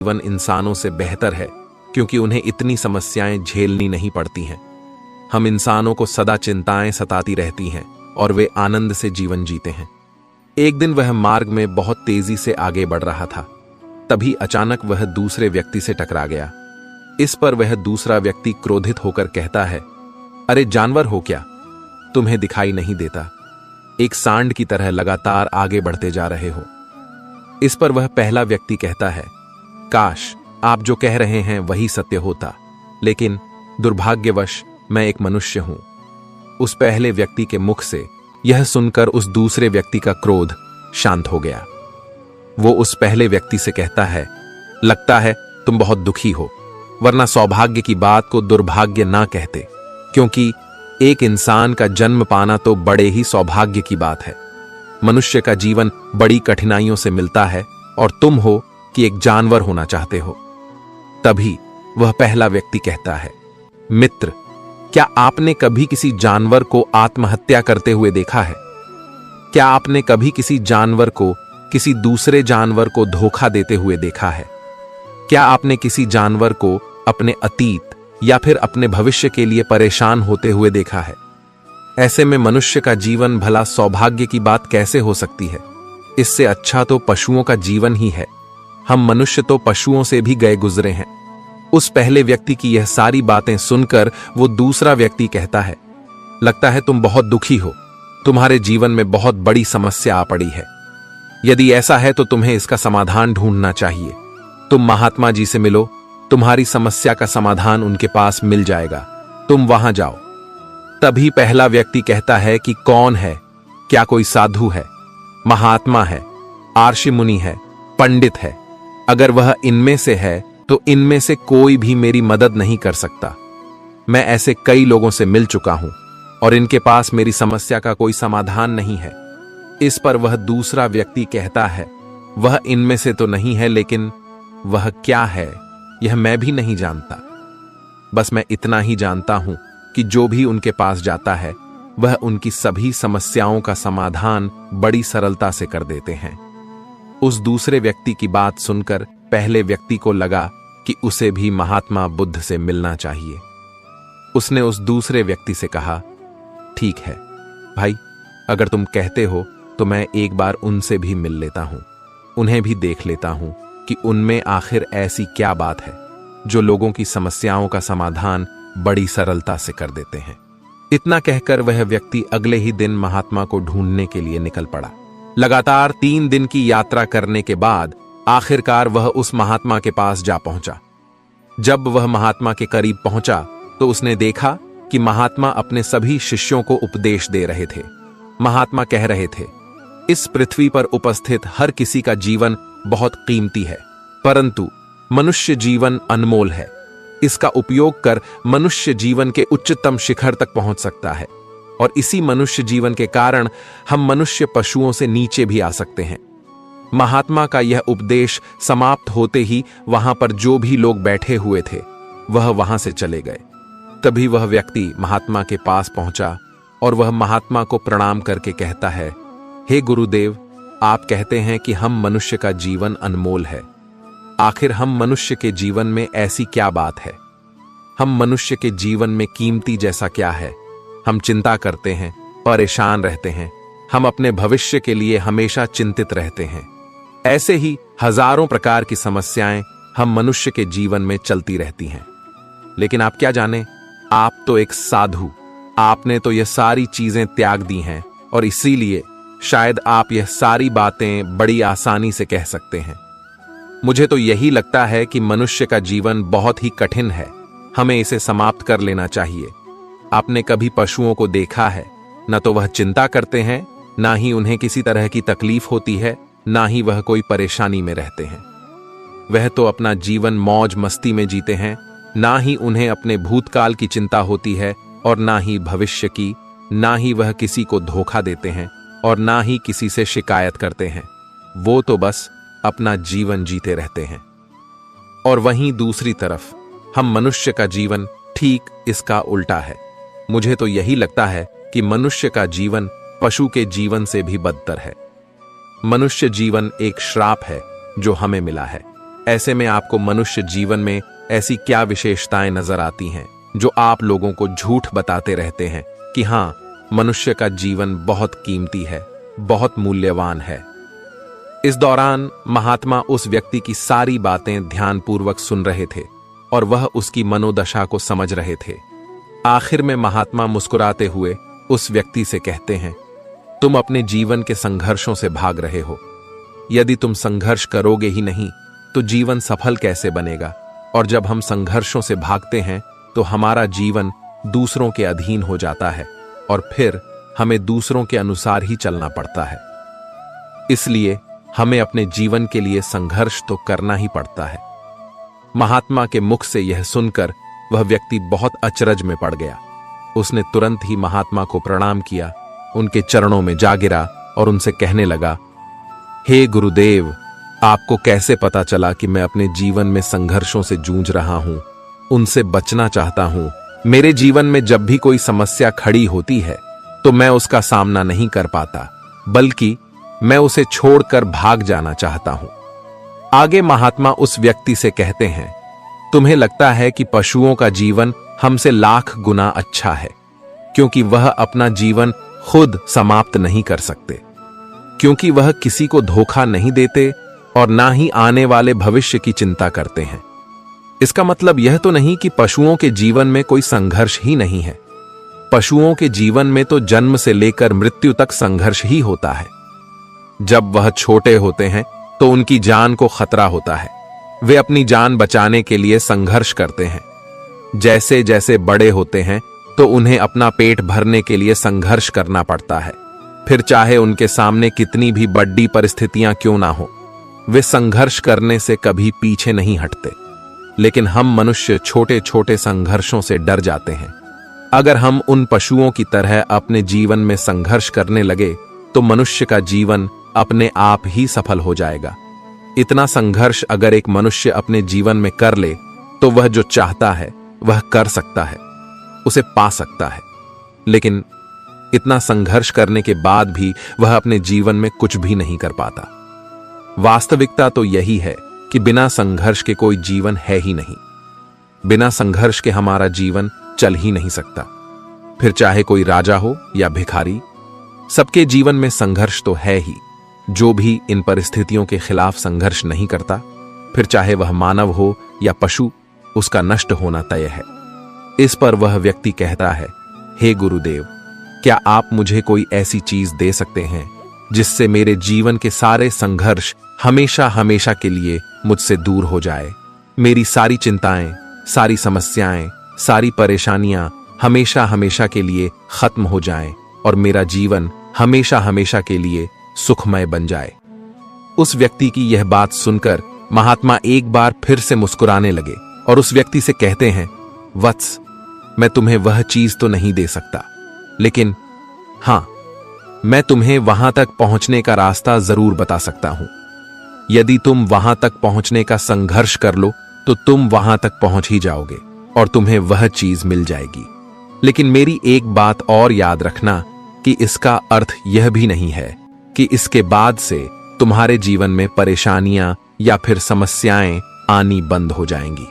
जीवन इंसानों से बेहतर है क्योंकि उन्हें इतनी समस्याएं झेलनी नहीं पड़ती हैं। हम इंसानों को सदा चिंताएं सताती रहती हैं और वे आनंद से जीवन जीते हैं। एक दिन वह मार्ग में बहुत तेजी से आगे बढ़ रहा था। तभी अचानक वह दूसरे व्यक्ति से टकरा गया। इस पर वह दूसरा व्यक्ति क्रोधित होकर कहता है, अरे जानवर हो क्या, तुम्हें दिखाई नहीं देता? एक सांड की तरह लगातार आगे बढ़ते जा रहे हो। इस पर वह पहला व्यक्ति कहता है, काश आप जो कह रहे हैं वही सत्य होता, लेकिन दुर्भाग्यवश मैं एक मनुष्य हूं। उस पहले व्यक्ति के मुख से यह सुनकर उस दूसरे व्यक्ति का क्रोध शांत हो गया। वो उस पहले व्यक्ति से कहता है, लगता है तुम बहुत दुखी हो, वरना सौभाग्य की बात को दुर्भाग्य ना कहते, क्योंकि एक इंसान का जन्म पाना तो बड़े ही सौभाग्य की बात है। मनुष्य का जीवन बड़ी कठिनाइयों से मिलता है और तुम हो कि एक जानवर होना चाहते हो। तभी वह पहला व्यक्ति कहता है, मित्र, क्या आपने कभी किसी जानवर को आत्महत्या करते हुए देखा है? क्या आपने कभी किसी जानवर को किसी दूसरे जानवर को धोखा देते हुए देखा है? क्या आपने किसी जानवर को अपने अतीत या फिर अपने भविष्य के लिए परेशान होते हुए देखा है? ऐसे में मनुष्य का जीवन भला सौभाग्य की बात कैसे हो सकती है? इससे अच्छा तो पशुओं का जीवन ही है। हम मनुष्य तो पशुओं से भी गए गुजरे हैं। उस पहले व्यक्ति की यह सारी बातें सुनकर वो दूसरा व्यक्ति कहता है, लगता है तुम बहुत दुखी हो, तुम्हारे जीवन में बहुत बड़ी समस्या आ पड़ी है। यदि ऐसा है तो तुम्हें इसका समाधान ढूंढना चाहिए। तुम महात्मा जी से मिलो, तुम्हारी समस्या का समाधान उनके पास मिल जाएगा, तुम वहां जाओ। तभी पहला व्यक्ति कहता है कि कौन है? क्या कोई साधु है, महात्मा है, आर्षि मुनि है, पंडित है? अगर वह इनमें से है तो इनमें से कोई भी मेरी मदद नहीं कर सकता। मैं ऐसे कई लोगों से मिल चुका हूं और इनके पास मेरी समस्या का कोई समाधान नहीं है। इस पर वह दूसरा व्यक्ति कहता है, वह इनमें से तो नहीं है, लेकिन वह क्या है यह मैं भी नहीं जानता। बस मैं इतना ही जानता हूं कि जो भी उनके पास जाता है वह उनकी सभी समस्याओं का समाधान बड़ी सरलता से कर देते हैं। उस दूसरे व्यक्ति की बात सुनकर पहले व्यक्ति को लगा कि उसे भी महात्मा बुद्ध से मिलना चाहिए। उसने उस दूसरे व्यक्ति से कहा, ठीक है भाई, अगर तुम कहते हो तो मैं एक बार उनसे भी मिल लेता हूं, उन्हें भी देख लेता हूं कि उनमें आखिर ऐसी क्या बात है जो लोगों की समस्याओं का समाधान बड़ी सरलता से कर देते हैं। इतना कहकर वह व्यक्ति अगले ही दिन महात्मा को ढूंढने के लिए निकल पड़ा। लगातार 3 दिन की यात्रा करने के बाद आखिरकार वह उस महात्मा के पास जा पहुंचा। जब वह महात्मा के करीब पहुंचा तो उसने देखा कि महात्मा अपने सभी शिष्यों को उपदेश दे रहे थे। महात्मा कह रहे थे, इस पृथ्वी पर उपस्थित हर किसी का जीवन बहुत कीमती है, परंतु मनुष्य जीवन अनमोल है। इसका उपयोग कर मनुष्य जीवन के उच्चतम शिखर तक पहुंच सकता है और इसी मनुष्य जीवन के कारण हम मनुष्य पशुओं से नीचे भी आ सकते हैं। महात्मा का यह उपदेश समाप्त होते ही वहां पर जो भी लोग बैठे हुए थे वह वहां से चले गए। तभी वह व्यक्ति महात्मा के पास पहुंचा और वह महात्मा को प्रणाम करके कहता है, हे गुरुदेव, आप कहते हैं कि हम मनुष्य का जीवन अनमोल है। आखिर हम मनुष्य के जीवन में ऐसी क्या बात है? हम मनुष्य के जीवन में कीमती जैसा क्या है? हम चिंता करते हैं, परेशान रहते हैं, हम अपने भविष्य के लिए हमेशा चिंतित रहते हैं। ऐसे ही हजारों प्रकार की समस्याएं हम मनुष्य के जीवन में चलती रहती हैं। लेकिन आप क्या जाने, आप तो एक साधु, आपने तो यह सारी चीजें त्याग दी हैं और इसीलिए शायद आप यह सारी बातें बड़ी आसानी से कह सकते हैं। मुझे तो यही लगता है कि मनुष्य का जीवन बहुत ही कठिन है, हमें इसे समाप्त कर लेना चाहिए। आपने कभी पशुओं को देखा है? न तो वह चिंता करते हैं, ना ही उन्हें किसी तरह की तकलीफ होती है, ना ही वह कोई परेशानी में रहते हैं। वह तो अपना जीवन मौज मस्ती में जीते हैं, ना ही उन्हें अपने भूतकाल की चिंता होती है और ना ही भविष्य की, ना ही वह किसी को धोखा देते हैं और ना ही किसी से शिकायत करते हैं। वो तो बस अपना जीवन जीते रहते हैं। और वहीं दूसरी तरफ हम मनुष्य का जीवन ठीक इसका उल्टा है। मुझे तो यही लगता है कि मनुष्य का जीवन पशु के जीवन से भी बदतर है। मनुष्य जीवन एक श्राप है जो हमें मिला है। ऐसे में आपको मनुष्य जीवन में ऐसी क्या विशेषताएं नजर आती हैं जो आप लोगों को झूठ बताते रहते हैं कि हाँ, मनुष्य का जीवन बहुत कीमती है, बहुत मूल्यवान है। इस दौरान महात्मा उस व्यक्ति की सारी बातें ध्यानपूर्वक सुन रहे थे और वह उसकी मनोदशा को समझ रहे थे। आखिर में महात्मा मुस्कुराते हुए उस व्यक्ति से कहते हैं, तुम अपने जीवन के संघर्षों से भाग रहे हो। यदि तुम संघर्ष करोगे ही नहीं तो जीवन सफल कैसे बनेगा? और जब हम संघर्षों से भागते हैं तो हमारा जीवन दूसरों के अधीन हो जाता है और फिर हमें दूसरों के अनुसार ही चलना पड़ता है। इसलिए हमें अपने जीवन के लिए संघर्ष तो करना ही पड़ता है। महात्मा के मुख से यह सुनकर वह व्यक्ति बहुत अचरज में पड़ गया। उसने तुरंत ही महात्मा को प्रणाम किया, उनके चरणों में जा गिरा और उनसे कहने लगा, हे गुरुदेव, आपको कैसे पता चला कि मैं अपने जीवन में संघर्षों से जूझ रहा हूं, उनसे बचना चाहता हूं? मेरे जीवन में जब भी कोई समस्या खड़ी होती है तो मैं उसका सामना नहीं कर पाता, बल्कि मैं उसे छोड़कर भाग जाना चाहता हूं। आगे महात्मा उस व्यक्ति से कहते हैं, तुम्हें लगता है कि पशुओं का जीवन हमसे लाख गुना अच्छा है, क्योंकि वह अपना जीवन खुद समाप्त नहीं कर सकते, क्योंकि वह किसी को धोखा नहीं देते और ना ही आने वाले भविष्य की चिंता करते हैं। इसका मतलब यह तो नहीं कि पशुओं के जीवन में कोई संघर्ष ही नहीं है। पशुओं के जीवन में तो जन्म से लेकर मृत्यु तक संघर्ष ही होता है। जब वह छोटे होते हैं तो उनकी जान को खतरा होता है, वे अपनी जान बचाने के लिए संघर्ष करते हैं। जैसे जैसे बड़े होते हैं तो उन्हें अपना पेट भरने के लिए संघर्ष करना पड़ता है। फिर चाहे उनके सामने कितनी भी बड़ी परिस्थितियां क्यों ना हो, वे संघर्ष करने से कभी पीछे नहीं हटते। लेकिन हम मनुष्य छोटे छोटे संघर्षों से डर जाते हैं। अगर हम उन पशुओं की तरह अपने जीवन में संघर्ष करने लगे तो मनुष्य का जीवन अपने आप ही सफल हो जाएगा। इतना संघर्ष अगर एक मनुष्य अपने जीवन में कर ले तो वह जो चाहता है वह कर सकता है, उसे पा सकता है। लेकिन इतना संघर्ष करने के बाद भी वह अपने जीवन में कुछ भी नहीं कर पाता। वास्तविकता तो यही है कि बिना संघर्ष के कोई जीवन है ही नहीं। बिना संघर्ष के हमारा जीवन चल ही नहीं सकता। फिर चाहे कोई राजा हो या भिखारी, सबके जीवन में संघर्ष तो है ही। जो भी इन परिस्थितियों के खिलाफ संघर्ष नहीं करता, फिर चाहे वह मानव हो या पशु, उसका नष्ट होना तय है। इस पर वह व्यक्ति कहता है, हे गुरुदेव, क्या आप मुझे कोई ऐसी चीज दे सकते हैं जिससे मेरे जीवन के सारे संघर्ष हमेशा हमेशा के लिए मुझसे दूर हो जाए? मेरी सारी चिंताएं, सारी समस्याएं, सारी परेशानियां हमेशा हमेशा के लिए खत्म हो जाएं और मेरा जीवन हमेशा हमेशा के लिए सुखमय बन जाए। उस व्यक्ति की यह बात सुनकर महात्मा एक बार फिर से मुस्कुराने लगे और उस व्यक्ति से कहते हैं, वत्स, मैं तुम्हें वह चीज तो नहीं दे सकता, लेकिन हां, मैं तुम्हें वहां तक पहुंचने का रास्ता जरूर बता सकता हूं। यदि तुम वहां तक पहुंचने का संघर्ष कर लो तो तुम वहां तक पहुंच ही जाओगे और तुम्हें वह चीज मिल जाएगी। लेकिन मेरी एक बात और याद रखना कि इसका अर्थ यह भी नहीं है कि इसके बाद से तुम्हारे जीवन में परेशानियां या फिर समस्याएं आनी बंद हो जाएंगी।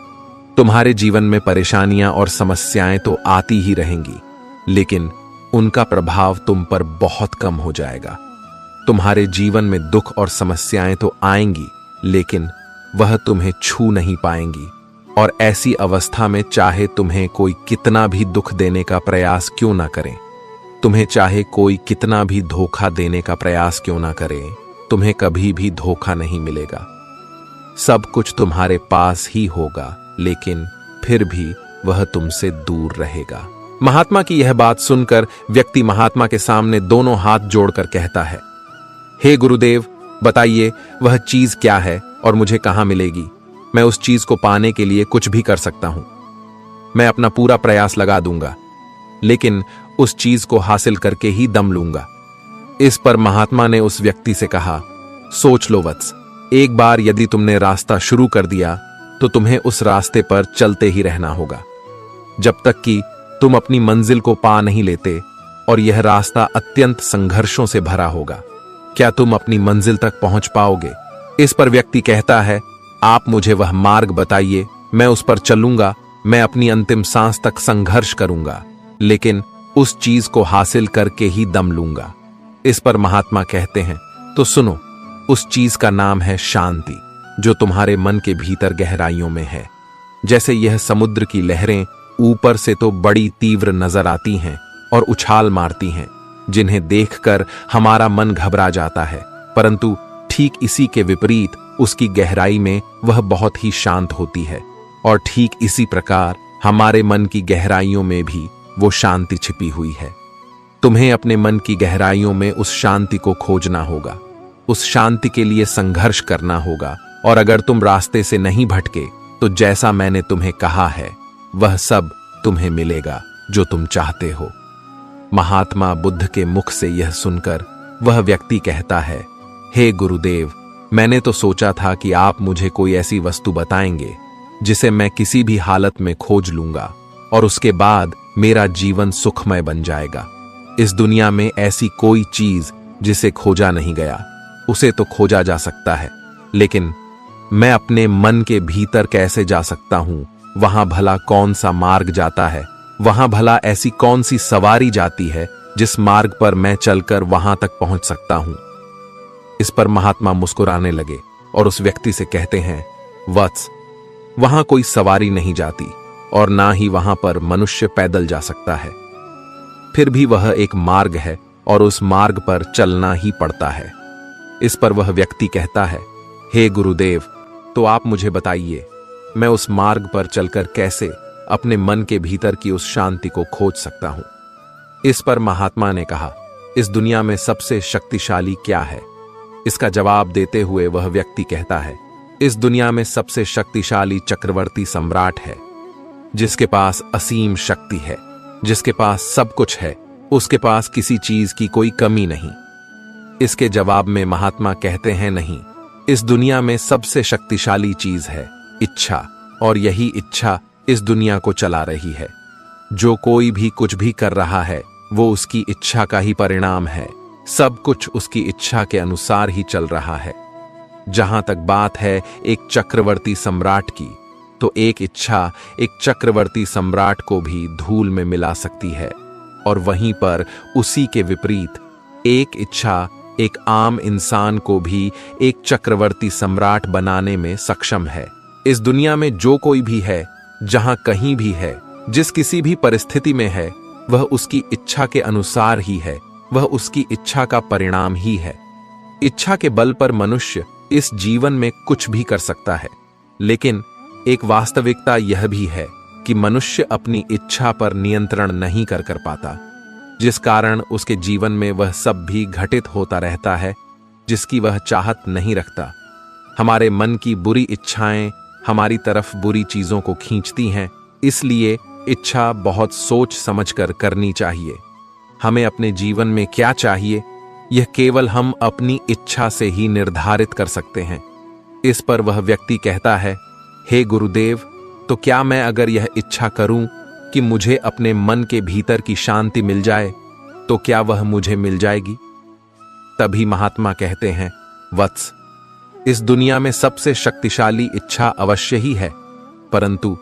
तुम्हारे जीवन में परेशानियां और समस्याएं तो आती ही रहेंगी, लेकिन उनका प्रभाव तुम पर बहुत कम हो जाएगा। तुम्हारे जीवन में दुख और समस्याएं तो आएंगी, लेकिन वह तुम्हें छू नहीं पाएंगी। और ऐसी अवस्था में चाहे तुम्हें कोई कितना भी दुख देने का प्रयास क्यों ना करें, तुम्हें चाहे कोई कितना भी धोखा देने का प्रयास क्यों ना करे, तुम्हें कभी भी धोखा नहीं मिलेगा। सब कुछ तुम्हारे पास ही होगा, लेकिन फिर भी वह तुमसे दूर रहेगा। महात्मा की यह बात सुनकर व्यक्ति महात्मा के सामने दोनों हाथ जोड़कर कहता है, हे गुरुदेव, बताइए वह चीज क्या है और मुझे कहां मिलेगी? मैं उस चीज को पाने के लिए कुछ भी कर सकता हूं। मैं अपना पूरा प्रयास लगा दूंगा, लेकिन उस चीज को हासिल करके ही दम लूंगा। इस पर महात्मा ने उस व्यक्ति से कहा, सोच लो वत्स, एक बार यदि तुमने रास्ता शुरू कर दिया तो तुम्हें उस रास्ते पर चलते ही रहना होगा जब तक कि तुम अपनी मंजिल को पा नहीं लेते, और यह रास्ता अत्यंत संघर्षों से भरा होगा। क्या तुम अपनी मंजिल तक पहुंच पाओगे? इस पर व्यक्ति कहता है, आप मुझे वह मार्ग बताइए, मैं उस पर चलूंगा, मैं अपनी अंतिम सांस तक संघर्ष करूंगा, लेकिन उस चीज को हासिल करके ही दम लूंगा। इस पर महात्मा कहते हैं, तो सुनो, उस चीज का नाम है शांति, जो तुम्हारे मन के भीतर गहराइयों में है। जैसे यह समुद्र की लहरें ऊपर से तो बड़ी तीव्र नजर आती हैं और उछाल मारती हैं, जिन्हें देखकर हमारा मन घबरा जाता है, परंतु ठीक इसी के विपरीत उसकी गहराई में वह बहुत ही शांत होती है। और ठीक इसी प्रकार हमारे मन की गहराइयों में भी वो शांति छिपी हुई है। तुम्हें अपने मन की गहराइयों में उस शांति को खोजना होगा, उस शांति के लिए संघर्ष करना होगा। और अगर तुम रास्ते से नहीं भटके तो जैसा मैंने तुम्हें कहा है वह सब तुम्हें मिलेगा जो तुम चाहते हो। महात्मा बुद्ध के मुख से यह सुनकर वह व्यक्ति कहता है, हे गुरुदेव, मैंने तो सोचा था कि आप मुझे कोई ऐसी वस्तु बताएंगे जिसे मैं किसी भी हालत में खोज लूंगा और उसके बाद मेरा जीवन सुखमय बन जाएगा। इस दुनिया में ऐसी कोई चीज जिसे खोजा नहीं गया, उसे तो खोजा जा सकता है, लेकिन मैं अपने मन के भीतर कैसे जा सकता हूं? वहां भला कौन सा मार्ग जाता है? वहां भला ऐसी कौन सी सवारी जाती है जिस मार्ग पर मैं चलकर वहां तक पहुंच सकता हूं? इस पर महात्मा मुस्कुराने लगे और उस व्यक्ति से कहते हैं, वत्स, वहां कोई सवारी नहीं जाती और ना ही वहां पर मनुष्य पैदल जा सकता है। फिर भी वह एक मार्ग है और उस मार्ग पर चलना ही पड़ता है। इस पर वह व्यक्ति कहता है, हे गुरुदेव, तो आप मुझे बताइए, मैं उस मार्ग पर चलकर कैसे अपने मन के भीतर की उस शांति को खोज सकता हूं? इस पर महात्मा ने कहा, इस दुनिया में सबसे शक्तिशाली क्या है? इसका जवाब देते हुए वह व्यक्ति कहता है, इस दुनिया में सबसे शक्तिशाली चक्रवर्ती सम्राट है, जिसके पास असीम शक्ति है, जिसके पास सब कुछ है, उसके पास किसी चीज की कोई कमी नहीं। इसके जवाब में महात्मा कहते हैं, नहीं, इस दुनिया में सबसे शक्तिशाली चीज है इच्छा, और यही इच्छा इस दुनिया को चला रही है। जो कोई भी कुछ भी कर रहा है वो उसकी इच्छा का ही परिणाम है। सब कुछ उसकी इच्छा के अनुसार ही चल रहा है। जहां तक बात है एक चक्रवर्ती सम्राट की, तो एक इच्छा एक चक्रवर्ती सम्राट को भी धूल में मिला सकती है, और वहीं पर उसी के विपरीत एक इच्छा एक आम इंसान को भी एक चक्रवर्ती सम्राट बनाने में सक्षम है। इस दुनिया में जो कोई भी है, जहां कहीं भी है, जिस किसी भी परिस्थिति में है, वह उसकी इच्छा के अनुसार ही है, वह उसकी इच्छा का परिणाम ही है। इच्छा के बल पर मनुष्य इस जीवन में कुछ भी कर सकता है, लेकिन एक वास्तविकता यह भी है कि मनुष्य अपनी इच्छा पर नियंत्रण नहीं कर पाता, जिस कारण उसके जीवन में वह सब भी घटित होता रहता है जिसकी वह चाहत नहीं रखता। हमारे मन की बुरी इच्छाएं हमारी तरफ बुरी चीजों को खींचती हैं, इसलिए इच्छा बहुत सोच समझकर करनी चाहिए। हमें अपने जीवन में क्या चाहिए, यह केवल हम अपनी इच्छा से ही निर्धारित कर सकते हैं। इस पर वह व्यक्ति कहता है, हे गुरुदेव, तो क्या मैं अगर यह इच्छा करूं कि मुझे अपने मन के भीतर की शांति मिल जाए, तो क्या वह मुझे मिल जाएगी? तभी महात्मा कहते हैं, वत्स, इस दुनिया में सबसे शक्तिशाली इच्छा अवश्य ही है, परंतु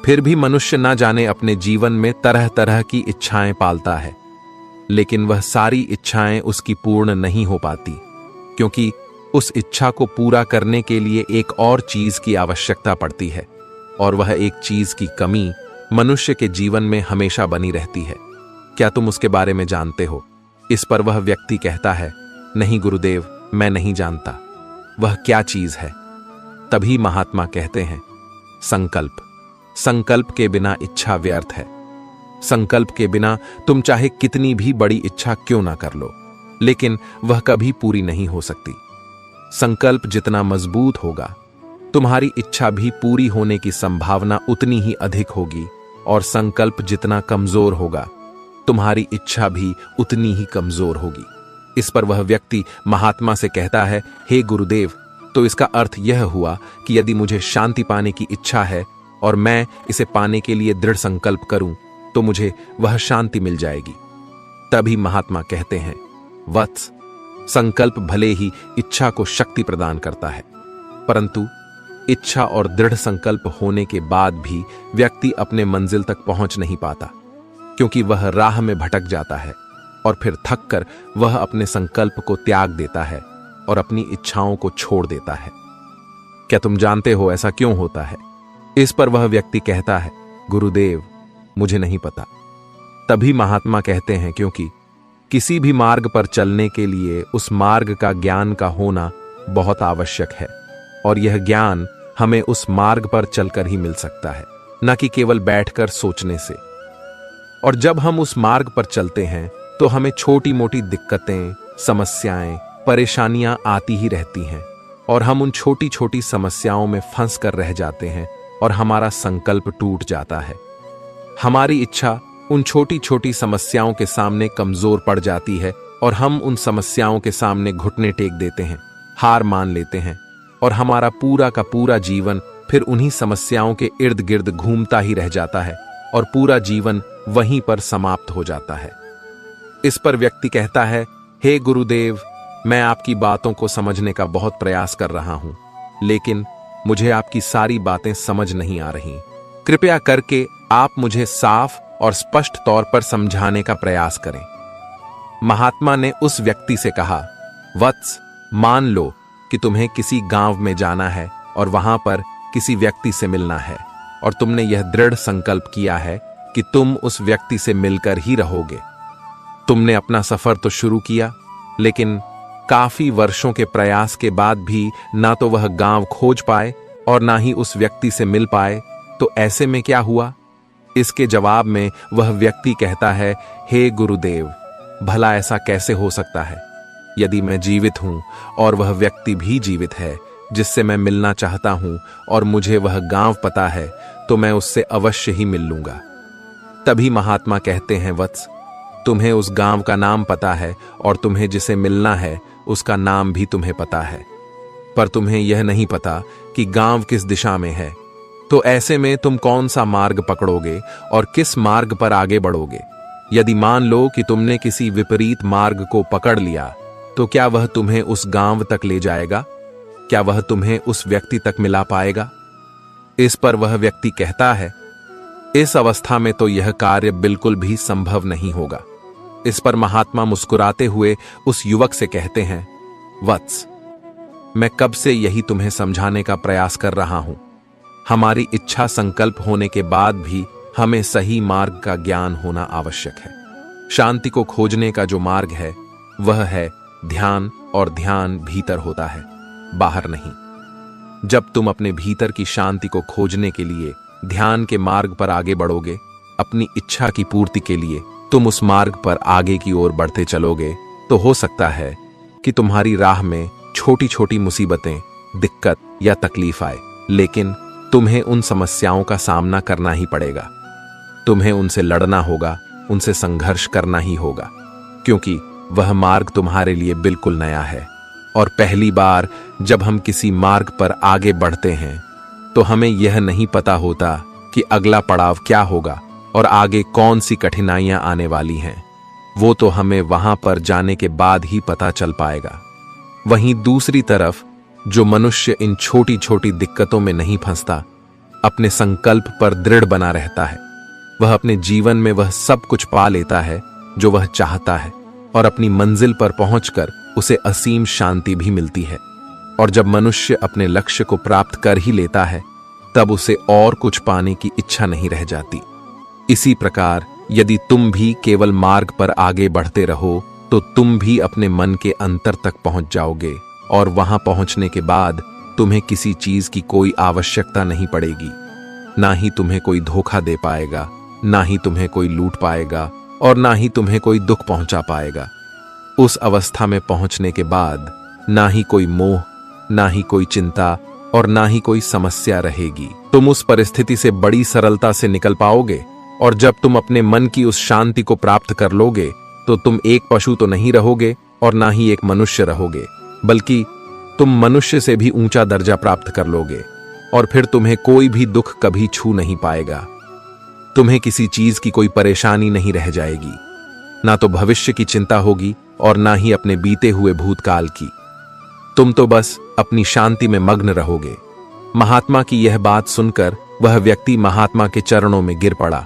फिर भी मनुष्य ना जाने अपने जीवन में तरह तरह की इच्छाएं पालता है, लेकिन वह सारी इच्छाएं उसकी पूर्ण नहीं हो पाती, क्योंकि उस इच्छा को पूरा करने के लिए एक और चीज की आवश्यकता पड़ती है, और वह एक चीज की कमी मनुष्य के जीवन में हमेशा बनी रहती है। क्या तुम उसके बारे में जानते हो? इस पर वह व्यक्ति कहता है, नहीं गुरुदेव, मैं नहीं जानता, वह क्या चीज है? तभी महात्मा कहते हैं, संकल्प। संकल्प के बिना इच्छा व्यर्थ है। संकल्प के बिना तुम चाहे कितनी भी बड़ी इच्छा क्यों ना कर लो, लेकिन वह कभी पूरी नहीं हो सकती। संकल्प जितना मजबूत होगा, तुम्हारी इच्छा भी पूरी होने की संभावना उतनी ही अधिक होगी, और संकल्प जितना कमजोर होगा, तुम्हारी इच्छा भी उतनी ही कमजोर होगी। इस पर वह व्यक्ति महात्मा से कहता है, हे गुरुदेव, तो इसका अर्थ यह हुआ कि यदि मुझे शांति पाने की इच्छा है और मैं इसे पाने के लिए दृढ़ संकल्प करूं, तो मुझे वह शांति मिल जाएगी। तभी महात्मा कहते हैं, वत्स, संकल्प भले ही इच्छा को शक्ति प्रदान करता है, परंतु इच्छा और दृढ़ संकल्प होने के बाद भी व्यक्ति अपने मंजिल तक पहुंच नहीं पाता, क्योंकि वह राह में भटक जाता है और फिर थक कर वह अपने संकल्प को त्याग देता है और अपनी इच्छाओं को छोड़ देता है। क्या तुम जानते हो ऐसा क्यों होता है? इस पर वह व्यक्ति कहता है, गुरुदेव, मुझे नहीं पता। तभी महात्मा कहते हैं, क्योंकि किसी भी मार्ग पर चलने के लिए उस मार्ग का ज्ञान का होना बहुत आवश्यक है, और यह ज्ञान हमें उस मार्ग पर चलकर ही मिल सकता है, न कि केवल बैठकर सोचने से। और जब हम उस मार्ग पर चलते हैं तो हमें छोटी मोटी दिक्कतें, समस्याएं, परेशानियां आती ही रहती हैं, और हम उन छोटी छोटी समस्याओं में फंस कर रह जाते हैं और हमारा संकल्प टूट जाता है। हमारी इच्छा उन छोटी छोटी समस्याओं के सामने कमजोर पड़ जाती है और हम उन समस्याओं के सामने घुटने टेक देते हैं, हार मान लेते हैं, और हमारा पूरा का पूरा जीवन फिर उन्हीं समस्याओं के इर्द गिर्द घूमता ही रह जाता है और पूरा जीवन वहीं पर समाप्त हो जाता है। इस पर व्यक्ति कहता है, हे गुरुदेव, मैं आपकी बातों को समझने का बहुत प्रयास कर रहा हूं, लेकिन मुझे आपकी सारी बातें समझ नहीं आ रही। कृपया करके आप मुझे साफ और स्पष्ट तौर पर समझाने का प्रयास करें। महात्मा ने उस व्यक्ति से कहा, वत्स, मान लो कि तुम्हें किसी गांव में जाना है और वहां पर किसी व्यक्ति से मिलना है, और तुमने यह दृढ़ संकल्प किया है कि तुम उस व्यक्ति से मिलकर ही रहोगे। तुमने अपना सफर तो शुरू किया, लेकिन काफी वर्षों के प्रयास के बाद भी ना तो वह गांव खोज पाए और ना ही उस व्यक्ति से मिल पाए। तो ऐसे में क्या हुआ? इसके जवाब में वह व्यक्ति कहता है, हे गुरुदेव, भला ऐसा कैसे हो सकता है? यदि मैं जीवित हूं और वह व्यक्ति भी जीवित है जिससे मैं मिलना चाहता हूं, और मुझे वह गांव पता है, तो मैं उससे अवश्य ही मिल लूंगा। तभी महात्मा कहते हैं, वत्स, तुम्हें उस गांव का नाम पता है और तुम्हें जिसे मिलना है उसका नाम भी तुम्हें पता है, पर तुम्हें यह नहीं पता कि गांव किस दिशा में है। तो ऐसे में तुम कौन सा मार्ग पकड़ोगे और किस मार्ग पर आगे बढ़ोगे? यदि मान लो कि तुमने किसी विपरीत मार्ग को पकड़ लिया, तो क्या वह तुम्हें उस गांव तक ले जाएगा? क्या वह तुम्हें उस व्यक्ति तक मिला पाएगा? इस पर वह व्यक्ति कहता है, इस अवस्था में तो यह कार्य बिल्कुल भी संभव नहीं होगा। इस पर महात्मा मुस्कुराते हुए उस युवक से कहते हैं, वत्स, मैं कब से यही तुम्हें समझाने का प्रयास कर रहा हूं। हमारी इच्छा संकल्प होने के बाद भी हमें सही मार्ग का ज्ञान होना आवश्यक है। शांति को खोजने का जो मार्ग है वह है ध्यान, और ध्यान भीतर होता है, बाहर नहीं। जब तुम अपने भीतर की शांति को खोजने के लिए ध्यान के मार्ग पर आगे बढ़ोगे, अपनी इच्छा की पूर्ति के लिए तुम उस मार्ग पर आगे की ओर बढ़ते चलोगे, तो हो सकता है कि तुम्हारी राह में छोटी छोटी मुसीबतें, दिक्कत या तकलीफ आए, लेकिन तुम्हें उन समस्याओं का सामना करना ही पड़ेगा। तुम्हें उनसे लड़ना होगा, उनसे संघर्ष करना ही होगा, क्योंकि वह मार्ग तुम्हारे लिए बिल्कुल नया है। और पहली बार जब हम किसी मार्ग पर आगे बढ़ते हैं तो हमें यह नहीं पता होता कि अगला पड़ाव क्या होगा और आगे कौन सी कठिनाइयां आने वाली हैं। वो तो हमें वहां पर जाने के बाद ही पता चल पाएगा। वहीं दूसरी तरफ जो मनुष्य इन छोटी छोटी दिक्कतों में नहीं फंसता, अपने संकल्प पर दृढ़ बना रहता है, वह अपने जीवन में वह सब कुछ पा लेता है जो वह चाहता है, और अपनी मंजिल पर पहुंचकर उसे असीम शांति भी मिलती है। और जब मनुष्य अपने लक्ष्य को प्राप्त कर ही लेता है, तब उसे और कुछ पाने की इच्छा नहीं रह जाती। इसी प्रकार यदि तुम भी केवल मार्ग पर आगे बढ़ते रहो, तो तुम भी अपने मन के अंतर तक पहुंच जाओगे, और वहां पहुंचने के बाद तुम्हें किसी चीज की कोई आवश्यकता नहीं पड़ेगी। ना ही तुम्हें कोई धोखा दे पाएगा, ना ही तुम्हें कोई लूट पाएगा, और ना ही तुम्हें कोई दुख पहुंचा पाएगा। उस अवस्था में पहुंचने के बाद ना ही कोई मोह, ना ही कोई चिंता, और ना ही कोई समस्या रहेगी। तुम उस परिस्थिति से बड़ी सरलता से निकल पाओगे, और जब तुम अपने मन की उस शांति को प्राप्त कर लोगे, तो तुम एक पशु तो नहीं रहोगे और ना ही एक मनुष्य रहोगे, बल्कि तुम मनुष्य से भी ऊंचा दर्जा प्राप्त कर लोगे, और फिर तुम्हें कोई भी दुख कभी छू नहीं पाएगा। तुम्हें किसी चीज की कोई परेशानी नहीं रह जाएगी, ना तो भविष्य की चिंता होगी और ना ही अपने बीते हुए भूतकाल की। तुम तो बस अपनी शांति में मग्न रहोगे। महात्मा की यह बात सुनकर वह व्यक्ति महात्मा के चरणों में गिर पड़ा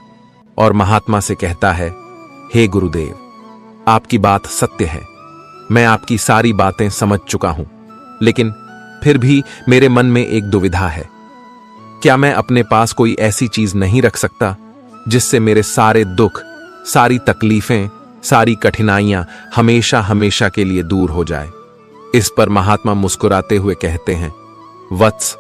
और महात्मा से कहता है, हे गुरुदेव, आपकी बात सत्य है। मैं आपकी सारी बातें समझ चुका हूं, लेकिन फिर भी मेरे मन में एक दुविधा है। क्या मैं अपने पास कोई ऐसी चीज नहीं रख सकता जिससे मेरे सारे दुख, सारी तकलीफें, सारी कठिनाइयां हमेशा हमेशा के लिए दूर हो जाए? इस पर महात्मा मुस्कुराते हुए कहते हैं, वत्स,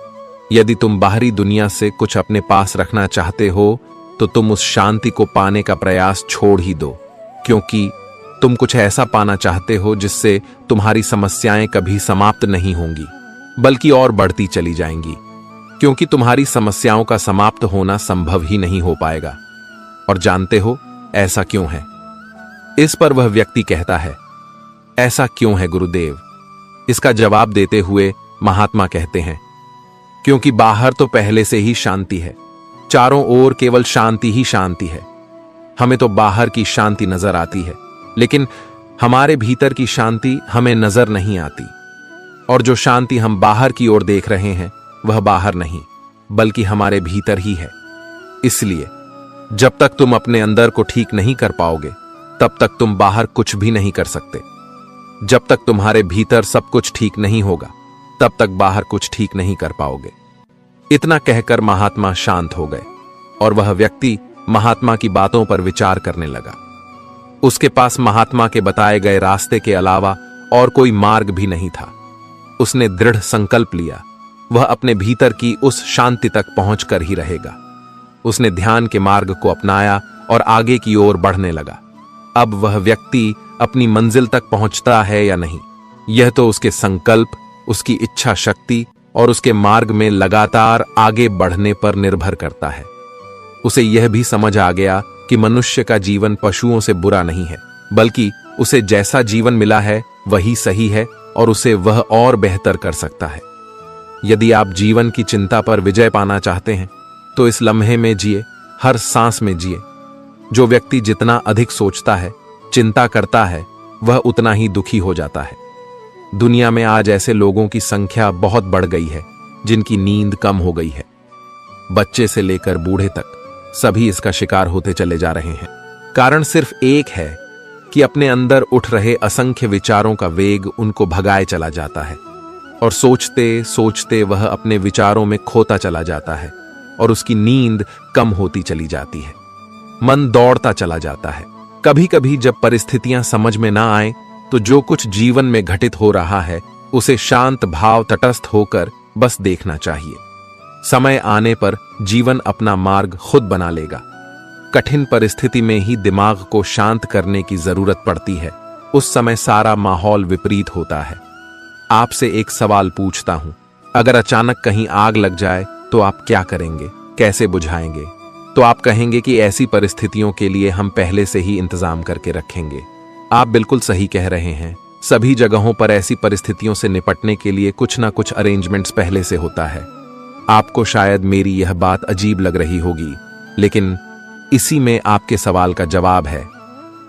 यदि तुम बाहरी दुनिया से कुछ अपने पास रखना चाहते हो तो तुम उस शांति को पाने का प्रयास छोड़ ही दो, क्योंकि तुम कुछ ऐसा पाना चाहते हो जिससे तुम्हारी समस्याएं कभी समाप्त नहीं होंगी, बल्कि और बढ़ती चली जाएंगी, क्योंकि तुम्हारी समस्याओं का समाप्त होना संभव ही नहीं हो पाएगा। और जानते हो ऐसा क्यों है? इस पर वह व्यक्ति कहता है, ऐसा क्यों है गुरुदेव? इसका जवाब देते हुए महात्मा कहते हैं, क्योंकि बाहर तो पहले से ही शांति है, चारों ओर केवल शांति ही शांति है। हमें तो बाहर की शांति नजर आती है, लेकिन हमारे भीतर की शांति हमें नजर नहीं आती। और जो शांति हम बाहर की ओर देख रहे हैं वह बाहर नहीं, बल्कि हमारे भीतर ही है। इसलिए जब तक तुम अपने अंदर को ठीक नहीं कर पाओगे, तब तक तुम बाहर कुछ भी नहीं कर सकते। जब तक तुम्हारे भीतर सब कुछ ठीक नहीं होगा, तब तक बाहर कुछ ठीक नहीं कर पाओगे। इतना कहकर महात्मा शांत हो गए और वह व्यक्ति महात्मा की बातों पर विचार करने लगा। उसके पास महात्मा के बताए गए रास्ते के अलावा और कोई मार्ग भी नहीं था। उसने दृढ़ संकल्प लिया, वह अपने भीतर की उस शांति तक पहुंचकर ही रहेगा। उसने ध्यान के मार्ग को अपनाया और आगे की ओर बढ़ने लगा। अब वह व्यक्ति अपनी मंजिल तक पहुंचता है या नहीं, यह तो उसके संकल्प, उसकी इच्छा शक्ति और उसके मार्ग में लगातार आगे बढ़ने पर निर्भर करता है। उसे यह भी समझ आ गया कि मनुष्य का जीवन पशुओं से बुरा नहीं है, बल्कि उसे जैसा जीवन मिला है वही सही है और उसे वह और बेहतर कर सकता है। यदि आप जीवन की चिंता पर विजय पाना चाहते हैं तो इस लम्हे में जिए, हर सांस में जिए। जो व्यक्ति जितना अधिक सोचता है, चिंता करता है, वह उतना ही दुखी हो जाता है। दुनिया में आज ऐसे लोगों की संख्या बहुत बढ़ गई है जिनकी नींद कम हो गई है। बच्चे से लेकर बूढ़े तक सभी इसका शिकार होते चले जा रहे हैं। कारण सिर्फ एक है कि अपने अंदर उठ रहे असंख्य विचारों का वेग उनको भगाए चला जाता है और सोचते सोचते वह अपने विचारों में खोता चला जाता है और उसकी नींद कम होती चली जाती है। मन दौड़ता चला जाता है। कभी कभी जब परिस्थितियां समझ में ना आए तो जो कुछ जीवन में घटित हो रहा है उसे शांत भाव तटस्थ होकर बस देखना चाहिए। समय आने पर जीवन अपना मार्ग खुद बना लेगा। कठिन परिस्थिति में ही दिमाग को शांत करने की जरूरत पड़ती है। उस समय सारा माहौल विपरीत होता है। आपसे एक सवाल पूछता हूं, अगर अचानक कहीं आग लग जाए तो आप क्या करेंगे, कैसे बुझाएंगे? तो आप कहेंगे कि ऐसी परिस्थितियों के लिए हम पहले से ही इंतजाम करके रखेंगे। आप बिल्कुल सही कह रहे हैं। सभी जगहों पर ऐसी परिस्थितियों से निपटने के लिए कुछ ना कुछ अरेंजमेंट्स पहले से होता है। आपको शायद मेरी यह बात अजीब लग रही होगी, लेकिन इसी में आपके सवाल का जवाब है।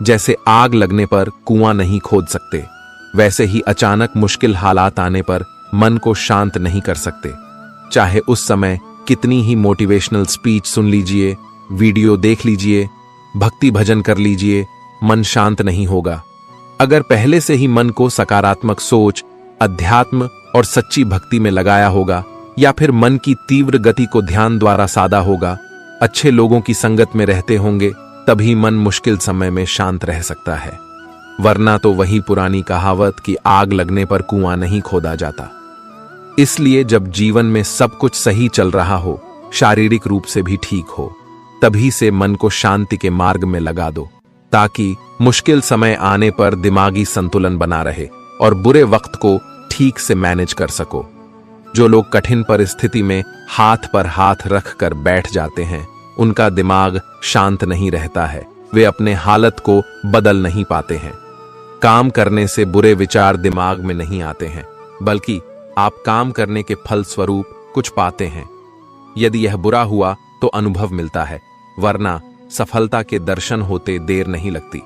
जैसे आग लगने पर कुआं नहीं खोद सकते, वैसे ही अचानक मुश्किल हालात आने पर मन को शांत नहीं कर सकते। चाहे उस समय कितनी ही मोटिवेशनल स्पीच सुन लीजिए, वीडियो देख लीजिए, भक्ति भजन कर लीजिए, मन शांत नहीं होगा। अगर पहले से ही मन को सकारात्मक सोच, अध्यात्म और सच्ची भक्ति में लगाया होगा, या फिर मन की तीव्र गति को ध्यान द्वारा साधा होगा, अच्छे लोगों की संगत में रहते होंगे, तभी मन मुश्किल समय में शांत रह सकता है। वरना तो वही पुरानी कहावत कि आग लगने पर कुआं नहीं खोदा जाता। इसलिए जब जीवन में सब कुछ सही चल रहा हो, शारीरिक रूप से भी ठीक हो, तभी से मन को शांति के मार्ग में लगा दो, ताकि मुश्किल समय आने पर दिमागी संतुलन बना रहे और बुरे वक्त को ठीक से मैनेज कर सको। जो लोग कठिन परिस्थिति में हाथ पर हाथ रख कर बैठ जाते हैं, उनका दिमाग शांत नहीं रहता है। वे अपने हालत को बदल नहीं पाते हैं। काम करने से बुरे विचार दिमाग में नहीं आते हैं, बल्कि आप काम करने के फल स्वरूप कुछ पाते हैं। यदि यह बुरा हुआ तो अनुभव मिलता है, वरना सफलता के दर्शन होते देर नहीं लगती।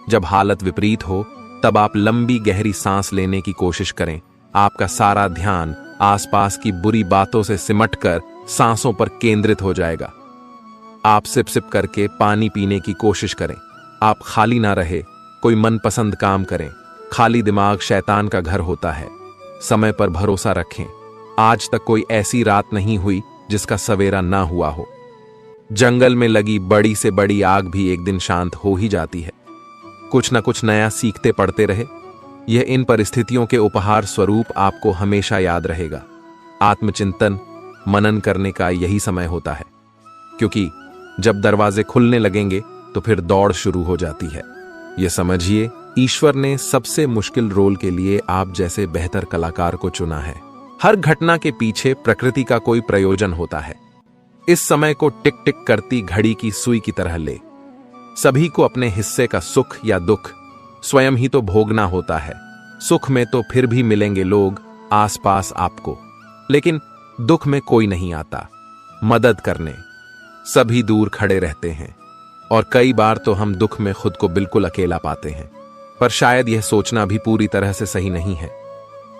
जब हालत विपरीत हो, तब आप लंबी गहरी सांस लेने की कोशिश करें। आपका सारा ध्यान आसपास की बुरी बातों से सिमटकर सांसों पर केंद्रित हो जाएगा। आप सिप सिप करके पानी पीने की कोशिश करें। आप खाली ना रहे, कोई मनपसंद काम करें। खाली दिमाग शैतान का घर होता है। समय पर भरोसा रखें। आज तक कोई ऐसी रात नहीं हुई जिसका सवेरा ना हुआ हो। जंगल में लगी बड़ी से बड़ी आग भी एक दिन शांत हो ही जाती है। कुछ ना कुछ नया सीखते पढ़ते रहे। यह इन परिस्थितियों के उपहार स्वरूप आपको हमेशा याद रहेगा। आत्मचिंतन, मनन करने का यही समय होता है, क्योंकि जब दरवाजे खुलने लगेंगे तो फिर दौड़ शुरू हो जाती है। यह समझिए, ईश्वर ने सबसे मुश्किल रोल के लिए आप जैसे बेहतर कलाकार को चुना है। हर घटना के पीछे प्रकृति का कोई प्रयोजन होता है। इस समय को टिक टिक करती घड़ी की सुई की तरह ले। सभी को अपने हिस्से का सुख या दुख स्वयं ही तो भोगना होता है। सुख में तो फिर भी मिलेंगे लोग आसपास आपको, लेकिन दुख में कोई नहीं आता मदद करने। सभी दूर खड़े रहते हैं और कई बार तो हम दुख में खुद को बिल्कुल अकेला पाते हैं। पर शायद यह सोचना भी पूरी तरह से सही नहीं है।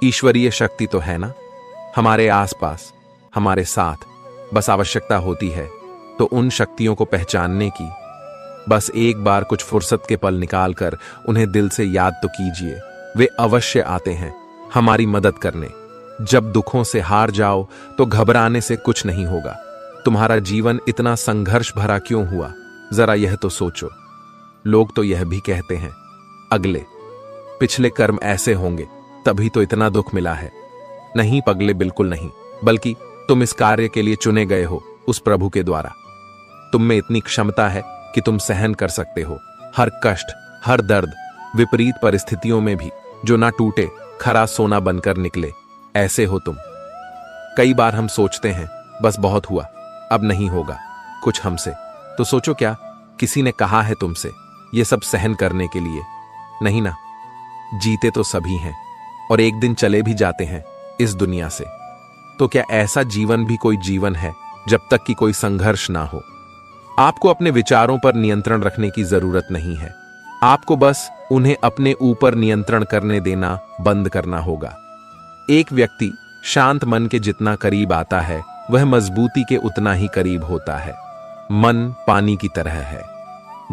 ईश्वरीय शक्ति तो है ना हमारे आसपास, हमारे साथ। बस आवश्यकता होती है तो उन शक्तियों को पहचानने की। बस एक बार कुछ फुर्सत के पल निकालकर उन्हें दिल से याद तो कीजिए। वे अवश्य आते हैं हमारी मदद करने। जब दुखों से हार जाओ तो घबराने से कुछ नहीं होगा। तुम्हारा जीवन इतना संघर्ष भरा क्यों हुआ, जरा यह तो सोचो। लोग तो यह भी कहते हैं, अगले पिछले कर्म ऐसे होंगे तभी तो इतना दुख मिला है। नहीं पगले, बिल्कुल नहीं, बल्कि तुम इस कार्य के लिए चुने गए हो उस प्रभु के द्वारा। तुम में इतनी क्षमता है कि तुम सहन कर सकते हो हर कष्ट, हर दर्द, विपरीत परिस्थितियों में भी जो ना टूटे, खरा सोना बनकर निकले, ऐसे हो तुम। कई बार हम सोचते हैं बस बहुत हुआ, अब नहीं होगा कुछ हमसे। तो सोचो, क्या किसी ने कहा है तुमसे ये सब सहन करने के लिए? नहीं ना। जीते तो सभी हैं और एक दिन चले भी जाते हैं इस दुनिया से। तो क्या ऐसा जीवन भी कोई जीवन है जब तक कि कोई संघर्ष ना हो? आपको अपने विचारों पर नियंत्रण रखने की जरूरत नहीं है। आपको बस उन्हें अपने ऊपर नियंत्रण करने देना बंद करना होगा। एक व्यक्ति शांत मन के जितना करीब आता है, वह मजबूती के उतना ही करीब होता है। मन पानी की तरह है।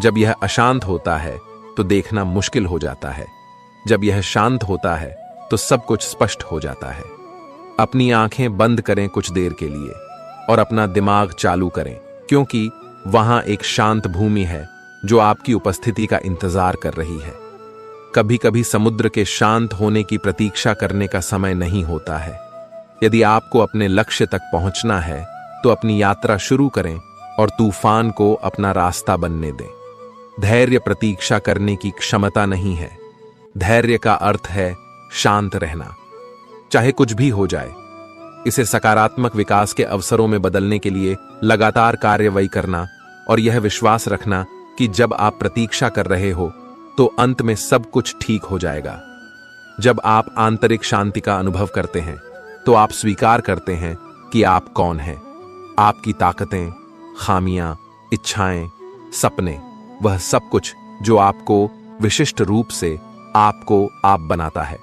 जब यह अशांत होता है तो देखना मुश्किल हो जाता है। जब यह शांत होता है तो सब कुछ स्पष्ट हो जाता है। अपनी आंखें बंद करें कुछ देर के लिए और अपना दिमाग चालू करें, क्योंकि वहां एक शांत भूमि है जो आपकी उपस्थिति का इंतजार कर रही है। कभी कभी समुद्र के शांत होने की प्रतीक्षा करने का समय नहीं होता है। यदि आपको अपने लक्ष्य तक पहुंचना है तो अपनी यात्रा शुरू करें और तूफान को अपना रास्ता बनने दें। धैर्य प्रतीक्षा करने की क्षमता नहीं है। धैर्य का अर्थ है शांत रहना, चाहे कुछ भी हो जाए। इसे सकारात्मक विकास के अवसरों में बदलने के लिए लगातार कार्यवाही करना और यह विश्वास रखना कि जब आप प्रतीक्षा कर रहे हो तो अंत में सब कुछ ठीक हो जाएगा। जब आप आंतरिक शांति का अनुभव करते हैं तो आप स्वीकार करते हैं कि आप कौन हैं। आपकी ताकतें, खामियां, इच्छाएं, सपने, वह सब कुछ जो आपको विशिष्ट रूप से आपको आप बनाता है।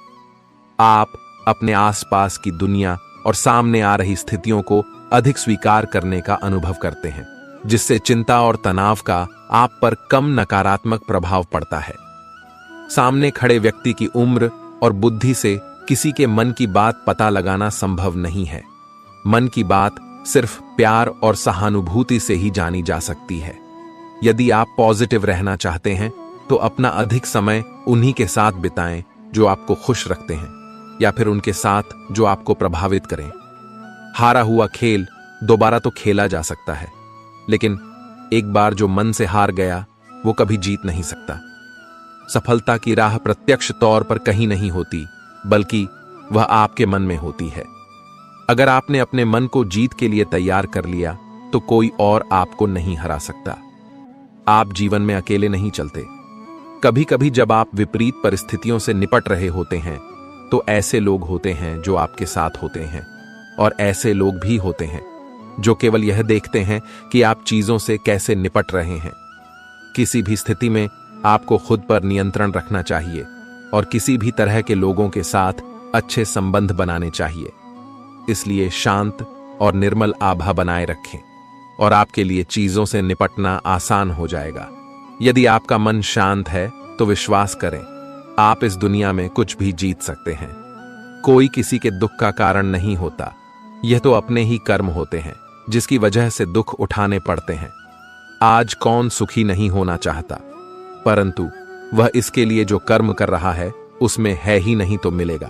आप अपने आसपास की दुनिया और सामने आ रही स्थितियों को अधिक स्वीकार करने का अनुभव करते हैं, जिससे चिंता और तनाव का आप पर कम नकारात्मक प्रभाव पड़ता है। सामने खड़े व्यक्ति की उम्र और बुद्धि से किसी के मन की बात पता लगाना संभव नहीं है। मन की बात सिर्फ प्यार और सहानुभूति से ही जानी जा सकती है। यदि आप पॉजिटिव रहना चाहते हैं तो अपना अधिक समय उन्हीं के साथ बिताएं जो आपको खुश रखते हैं, या फिर उनके साथ जो आपको प्रभावित करें। हारा हुआ खेल दोबारा तो खेला जा सकता है, लेकिन एक बार जो मन से हार गया वो कभी जीत नहीं सकता। सफलता की राह प्रत्यक्ष तौर पर कहीं नहीं होती, बल्कि वह आपके मन में होती है। अगर आपने अपने मन को जीत के लिए तैयार कर लिया तो कोई और आपको नहीं हरा सकता। आप जीवन में अकेले नहीं चलते। कभी कभी जब आप विपरीत परिस्थितियों से निपट रहे होते हैं तो ऐसे लोग होते हैं जो आपके साथ होते हैं, और ऐसे लोग भी होते हैं जो केवल यह देखते हैं कि आप चीजों से कैसे निपट रहे हैं। किसी भी स्थिति में आपको खुद पर नियंत्रण रखना चाहिए और किसी भी तरह के लोगों के साथ अच्छे संबंध बनाने चाहिए। इसलिए शांत और निर्मल आभा बनाए रखें और आपके लिए चीजों से निपटना आसान हो जाएगा। यदि आपका मन शांत है तो विश्वास करें, आप इस दुनिया में कुछ भी जीत सकते हैं। कोई किसी के दुख का कारण नहीं होता, यह तो अपने ही कर्म होते हैं जिसकी वजह से दुख उठाने पड़ते हैं। आज कौन सुखी नहीं होना चाहता, परंतु वह इसके लिए जो कर्म कर रहा है उसमें है ही नहीं तो मिलेगा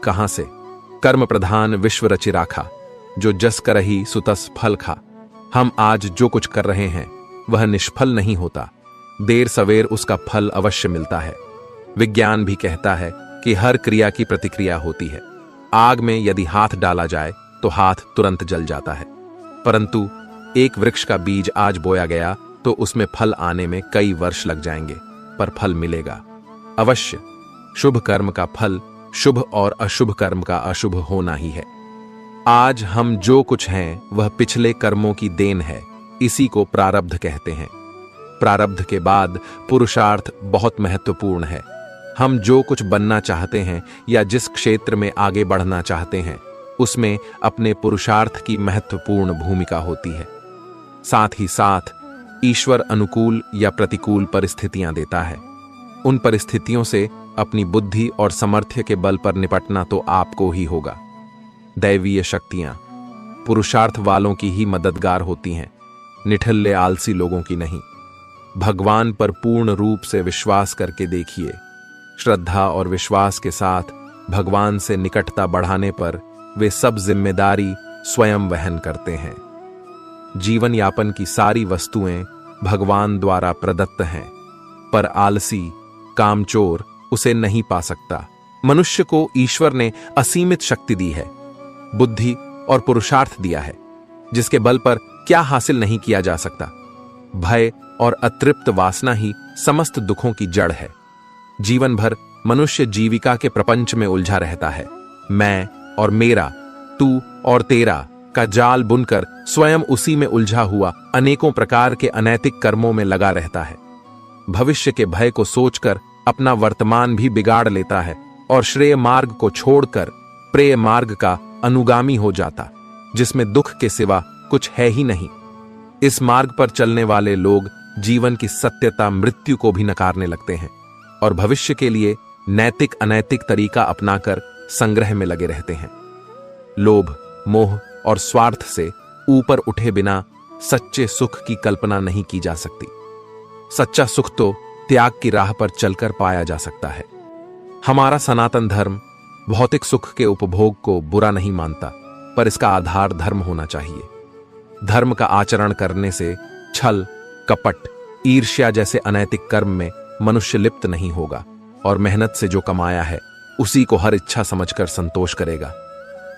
कहां से। कर्म प्रधान विश्व रचि राखा, जो जस करहि सुतस फल खा। हम आज जो कुछ कर रहे हैं वह निष्फल नहीं होता, देर सवेर उसका फल अवश्य मिलता है। विज्ञान भी कहता है कि हर क्रिया की प्रतिक्रिया होती है। आग में यदि हाथ डाला जाए तो हाथ तुरंत जल जाता है, परंतु एक वृक्ष का बीज आज बोया गया तो उसमें फल आने में कई वर्ष लग जाएंगे, पर फल मिलेगा अवश्य। शुभ कर्म का फल शुभ और अशुभ कर्म का अशुभ होना ही है। आज हम जो कुछ हैं वह पिछले कर्मों की देन है, इसी को प्रारब्ध कहते हैं। प्रारब्ध के बाद पुरुषार्थ बहुत महत्वपूर्ण है। हम जो कुछ बनना चाहते हैं या जिस क्षेत्र में आगे बढ़ना चाहते हैं उसमें अपने पुरुषार्थ की महत्वपूर्ण भूमिका होती है। साथ ही साथ ईश्वर अनुकूल या प्रतिकूल परिस्थितियां देता है। उन परिस्थितियों से अपनी बुद्धि और सामर्थ्य के बल पर निपटना तो आपको ही होगा। दैवीय शक्तियां पुरुषार्थ वालों की ही मददगार होती हैं, निठल्ले आलसी लोगों की नहीं। भगवान पर पूर्ण रूप से विश्वास करके देखिए। श्रद्धा और विश्वास के साथ भगवान से निकटता बढ़ाने पर वे सब जिम्मेदारी स्वयं वहन करते हैं। जीवन यापन की सारी वस्तुएं भगवान द्वारा प्रदत्त हैं, पर आलसी कामचोर उसे नहीं पा सकता। मनुष्य को ईश्वर ने असीमित शक्ति दी है, बुद्धि और पुरुषार्थ दिया है, जिसके बल पर क्या हासिल नहीं किया जा सकता। भय और अतृप्त वासना ही समस्त दुखों की जड़ है। जीवन भर मनुष्य जीविका के प्रपंच में उलझा रहता है। मैं और मेरा, तू और तेरा का जाल बुनकर स्वयं उसी में उलझा हुआ अनेकों प्रकार के अनैतिक कर्मों में लगा रहता है। भविष्य के भय को सोचकर अपना वर्तमान भी बिगाड़ लेता है और श्रेय मार्ग को छोड़कर प्रेय मार्ग का अनुगामी हो जाता, जिसमें दुख के सिवा कुछ है ही नहीं। इस मार्ग पर चलने वाले लोग जीवन की सत्यता मृत्यु को भी नकारने लगते हैं और भविष्य के लिए नैतिक अनैतिक तरीका अपनाकर संग्रह में लगे रहते हैं। लोभ, मोह और स्वार्थ से ऊपर उठे बिना सच्चे सुख की कल्पना नहीं की जा सकती। सच्चा सुख तो त्याग की राह पर चलकर पाया जा सकता है। हमारा सनातन धर्म भौतिक सुख के उपभोग को बुरा नहीं मानता, पर इसका आधार धर्म होना चाहिए। धर्म का आचरण करने से छल, कपट, ईर्ष्या जैसे अनैतिक कर्म में मनुष्य लिप्त नहीं होगा और मेहनत से जो कमाया है उसी को हर इच्छा समझकर संतोष करेगा।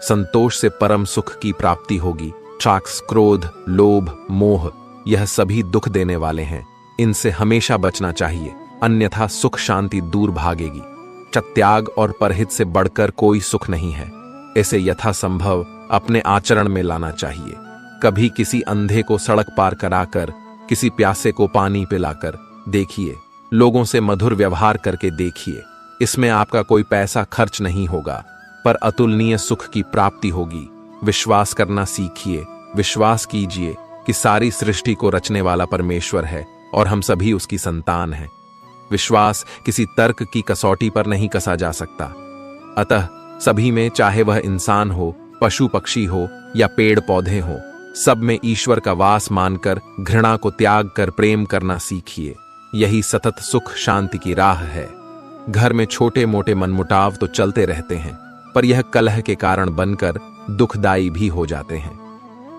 संतोष से परम सुख की प्राप्ति होगी। राग, क्रोध, लोभ, मोह यह सभी दुख देने वाले हैं, इनसे हमेशा बचना चाहिए, अन्यथा सुख शांति दूर भागेगी। त्याग और परहित से बढ़कर कोई सुख नहीं है। इसे यथासंभव अपने आचरण में लाना चाहिए। कभी किसी अंधे को सड़क पार कराकर, किसी प्यासे को पानी पिलाकर देखिए, लोगों से मधुर व्यवहार करके देखिए। इसमें आपका कोई पैसा खर्च नहीं होगा, पर अतुलनीय सुख की प्राप्ति होगी। विश्वास करना सीखिए। विश्वास कीजिए कि सारी सृष्टि को रचने वाला परमेश्वर है और हम सभी उसकी संतान हैं। विश्वास किसी तर्क की कसौटी पर नहीं कसा जा सकता। अतः सभी में, चाहे वह इंसान हो, पशु पक्षी हो या पेड़ पौधे हो, सब में ईश्वर का वास मानकर घृणा को त्याग कर प्रेम करना सीखिए। यही सतत सुख शांति की राह है। घर में छोटे मोटे मनमुटाव तो चलते रहते हैं, पर यह कलह के कारण बनकर दुखदायी भी हो जाते हैं।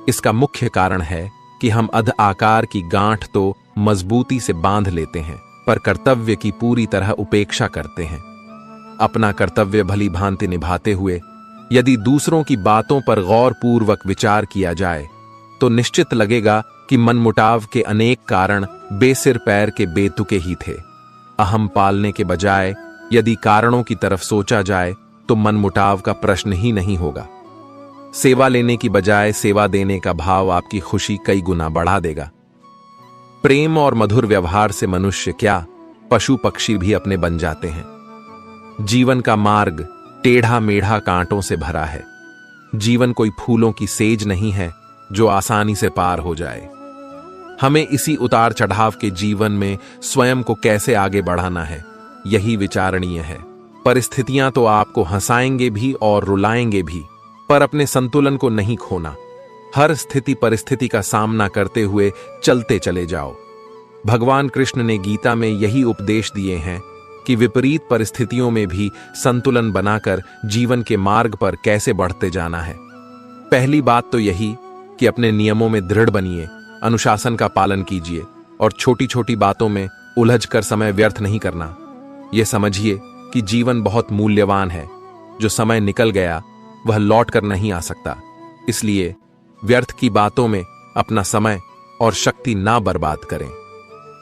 इसका मुख्य कारण है कि हम अध आकार की गांठ तो मजबूती से बांध लेते हैं, पर कर्तव्य की पूरी तरह उपेक्षा करते हैं। अपना कर्तव्य भली भांति निभाते हुए यदि दूसरों की बातों पर गौर पूर्वक विचार किया जाए तो निश्चित लगेगा कि मनमुटाव के अनेक कारण बेसिर पैर के बेतुके ही थे। अहम पालने के बजाय यदि कारणों की तरफ सोचा जाए तो मनमुटाव का प्रश्न ही नहीं होगा। सेवा लेने की बजाय सेवा देने का भाव आपकी खुशी कई गुना बढ़ा देगा। प्रेम और मधुर व्यवहार से मनुष्य क्या, पशु पक्षी भी अपने बन जाते हैं। जीवन का मार्ग टेढ़ा मेढ़ा कांटों से भरा है। जीवन कोई फूलों की सेज नहीं है जो आसानी से पार हो जाए। हमें इसी उतार चढ़ाव के जीवन में स्वयं को कैसे आगे बढ़ाना है, यही विचारणीय है। परिस्थितियां तो आपको हंसाएंगे भी और रुलाएंगे भी, पर अपने संतुलन को नहीं खोना। हर स्थिति परिस्थिति का सामना करते हुए चलते चले जाओ। भगवान कृष्ण ने गीता में यही उपदेश दिए हैं कि विपरीत परिस्थितियों में भी संतुलन बनाकर जीवन के मार्ग पर कैसे बढ़ते जाना है। पहली बात तो यही कि अपने नियमों में दृढ़ बनिए, अनुशासन का पालन कीजिए और छोटी छोटी बातों में उलझ कर समय व्यर्थ नहीं करना। यह समझिए कि जीवन बहुत मूल्यवान है। जो समय निकल गया वह लौट कर नहीं आ सकता, इसलिए व्यर्थ की बातों में अपना समय और शक्ति ना बर्बाद करें।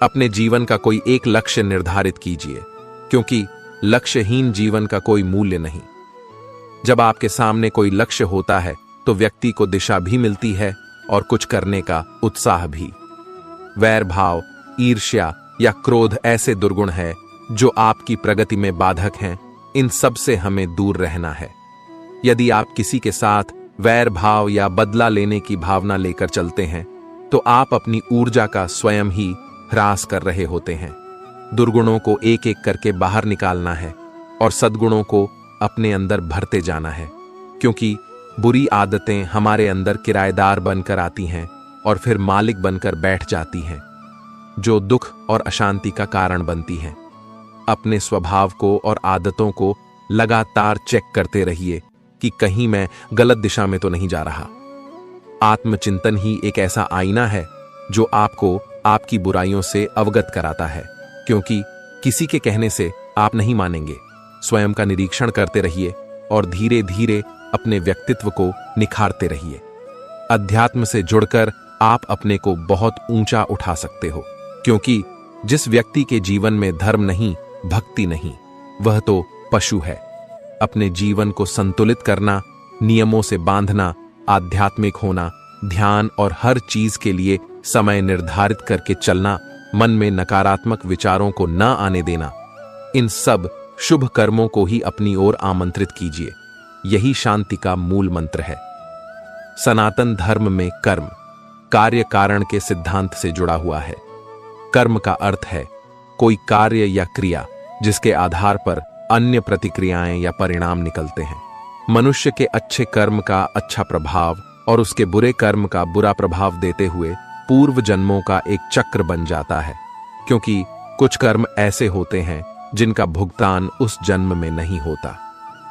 अपने जीवन का कोई एक लक्ष्य निर्धारित कीजिए, क्योंकि लक्ष्यहीन जीवन का कोई मूल्य नहीं। जब आपके सामने कोई लक्ष्य होता है तो व्यक्ति को दिशा भी मिलती है और कुछ करने का उत्साह भी। वैर भाव, ईर्ष्या या क्रोध ऐसे दुर्गुण है जो आपकी प्रगति में बाधक हैं। इन सब से हमें दूर रहना है। यदि आप किसी के साथ वैर भाव या बदला लेने की भावना लेकर चलते हैं तो आप अपनी ऊर्जा का स्वयं ही ह्रास कर रहे होते हैं। दुर्गुणों को एक एक करके बाहर निकालना है और सद्गुणों को अपने अंदर भरते जाना है, क्योंकि बुरी आदतें हमारे अंदर किराएदार बनकर आती हैं और फिर मालिक बनकर बैठ जाती हैं, जो दुख और अशांति का कारण बनती हैं। अपने स्वभाव को और आदतों को लगातार चेक करते रहिए कि कहीं मैं गलत दिशा में तो नहीं जा रहा। आत्मचिंतन ही एक ऐसा आईना है जो आपको आपकी बुराइयों से अवगत कराता है, क्योंकि किसी के कहने से आप नहीं मानेंगे। स्वयं का निरीक्षण करते रहिए और धीरे धीरे अपने व्यक्तित्व को निखारते रहिए। अध्यात्म से जुड़कर आप अपने को बहुत ऊंचा उठा सकते हो, क्योंकि जिस व्यक्ति के जीवन में धर्म नहीं, भक्ति नहीं, वह तो पशु है। अपने जीवन को संतुलित करना, नियमों से बांधना, आध्यात्मिक होना, ध्यान और हर चीज के लिए समय निर्धारित करके चलना, मन में नकारात्मक विचारों को न आने देना, इन सब शुभ कर्मों को ही अपनी ओर आमंत्रित कीजिए। यही शांति का मूल मंत्र है। सनातन धर्म में कर्म कार्य कारण के सिद्धांत से जुड़ा हुआ है। कर्म का अर्थ है कोई कार्य या क्रिया जिसके आधार पर अन्य प्रतिक्रियाएं या परिणाम निकलते हैं। मनुष्य के अच्छे कर्म का अच्छा प्रभाव और उसके बुरे कर्म का बुरा प्रभाव देते हुए पूर्व जन्मों का एक चक्र बन जाता है, क्योंकि कुछ कर्म ऐसे होते हैं जिनका भुगतान उस जन्म में नहीं होता।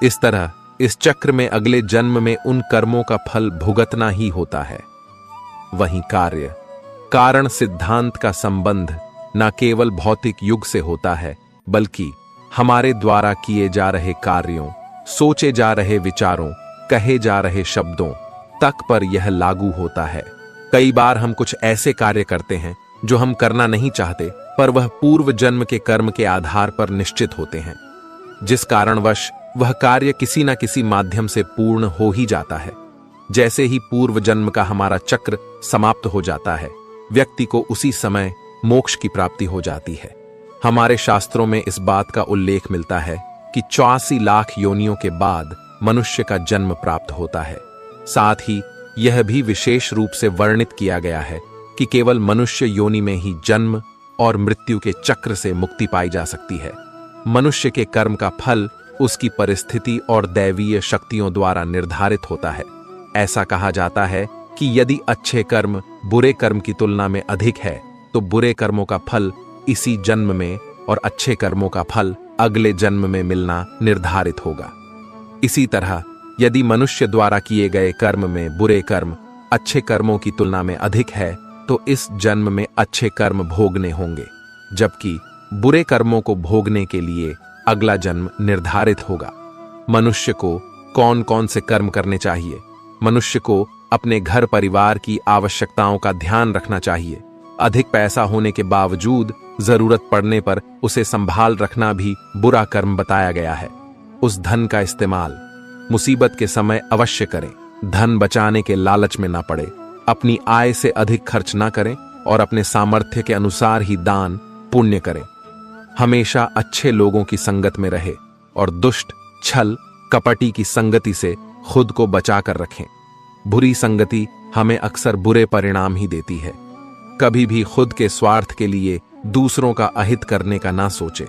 इस तरह इस चक्र में अगले जन्म में उन कर्मों का फल भुगतना ही होता है। वहीं कार्य कारण सिद्धांत का संबंध न केवल भौतिक युग से होता है, बल्कि हमारे द्वारा किए जा रहे कार्यों, सोचे जा रहे विचारों, कहे जा रहे शब्दों तक पर यह लागू होता है। कई बार हम कुछ ऐसे कार्य करते हैं जो हम करना नहीं चाहते, पर वह पूर्व जन्म के कर्म के आधार पर निश्चित होते हैं, जिस कारणवश वह कार्य किसी न किसी माध्यम से पूर्ण हो ही जाता है। जैसे ही पूर्व जन्म का हमारा चक्र समाप्त हो जाता है, व्यक्ति को उसी समय मोक्ष की प्राप्ति हो जाती है। हमारे शास्त्रों में इस बात का उल्लेख मिलता है कि 84 लाख योनियों के बाद मनुष्य का जन्म प्राप्त होता है। साथ ही यह भी विशेष रूप से वर्णित किया गया है कि केवल मनुष्य योनि में ही जन्म और मृत्यु के चक्र से मुक्ति पाई जा सकती है। मनुष्य के कर्म का फल उसकी परिस्थिति और दैवीय शक्तियों द्वारा निर्धारित होता है। ऐसा कहा जाता है कि यदि अच्छे कर्म बुरे कर्म की तुलना में अधिक है तो बुरे कर्मों का फल इसी जन्म में और अच्छे कर्मों का फल अगले जन्म में मिलना निर्धारित होगा। इसी तरह यदि मनुष्य द्वारा किए गए कर्म में बुरे कर्म अच्छे कर्मों की तुलना में अधिक है तो इस जन्म में अच्छे कर्म भोगने होंगे, जबकि बुरे कर्मों को भोगने के लिए अगला जन्म निर्धारित होगा। मनुष्य को कौन कौन से कर्म करने चाहिए? मनुष्य को अपने घर परिवार की आवश्यकताओं का ध्यान रखना चाहिए। अधिक पैसा होने के बावजूद जरूरत पड़ने पर उसे संभाल रखना भी बुरा कर्म बताया गया है। उस धन का इस्तेमाल मुसीबत के समय अवश्य करें। धन बचाने के लालच में ना पड़े, अपनी आय से अधिक खर्च ना करें और अपने सामर्थ्य के अनुसार ही दान पुण्य करें। हमेशा अच्छे लोगों की संगत में रहे और दुष्ट, छल, कपटी की संगति से खुद को बचा कर रखें। बुरी संगति हमें अक्सर बुरे परिणाम ही देती है। कभी भी खुद के स्वार्थ के लिए दूसरों का अहित करने का ना सोचें।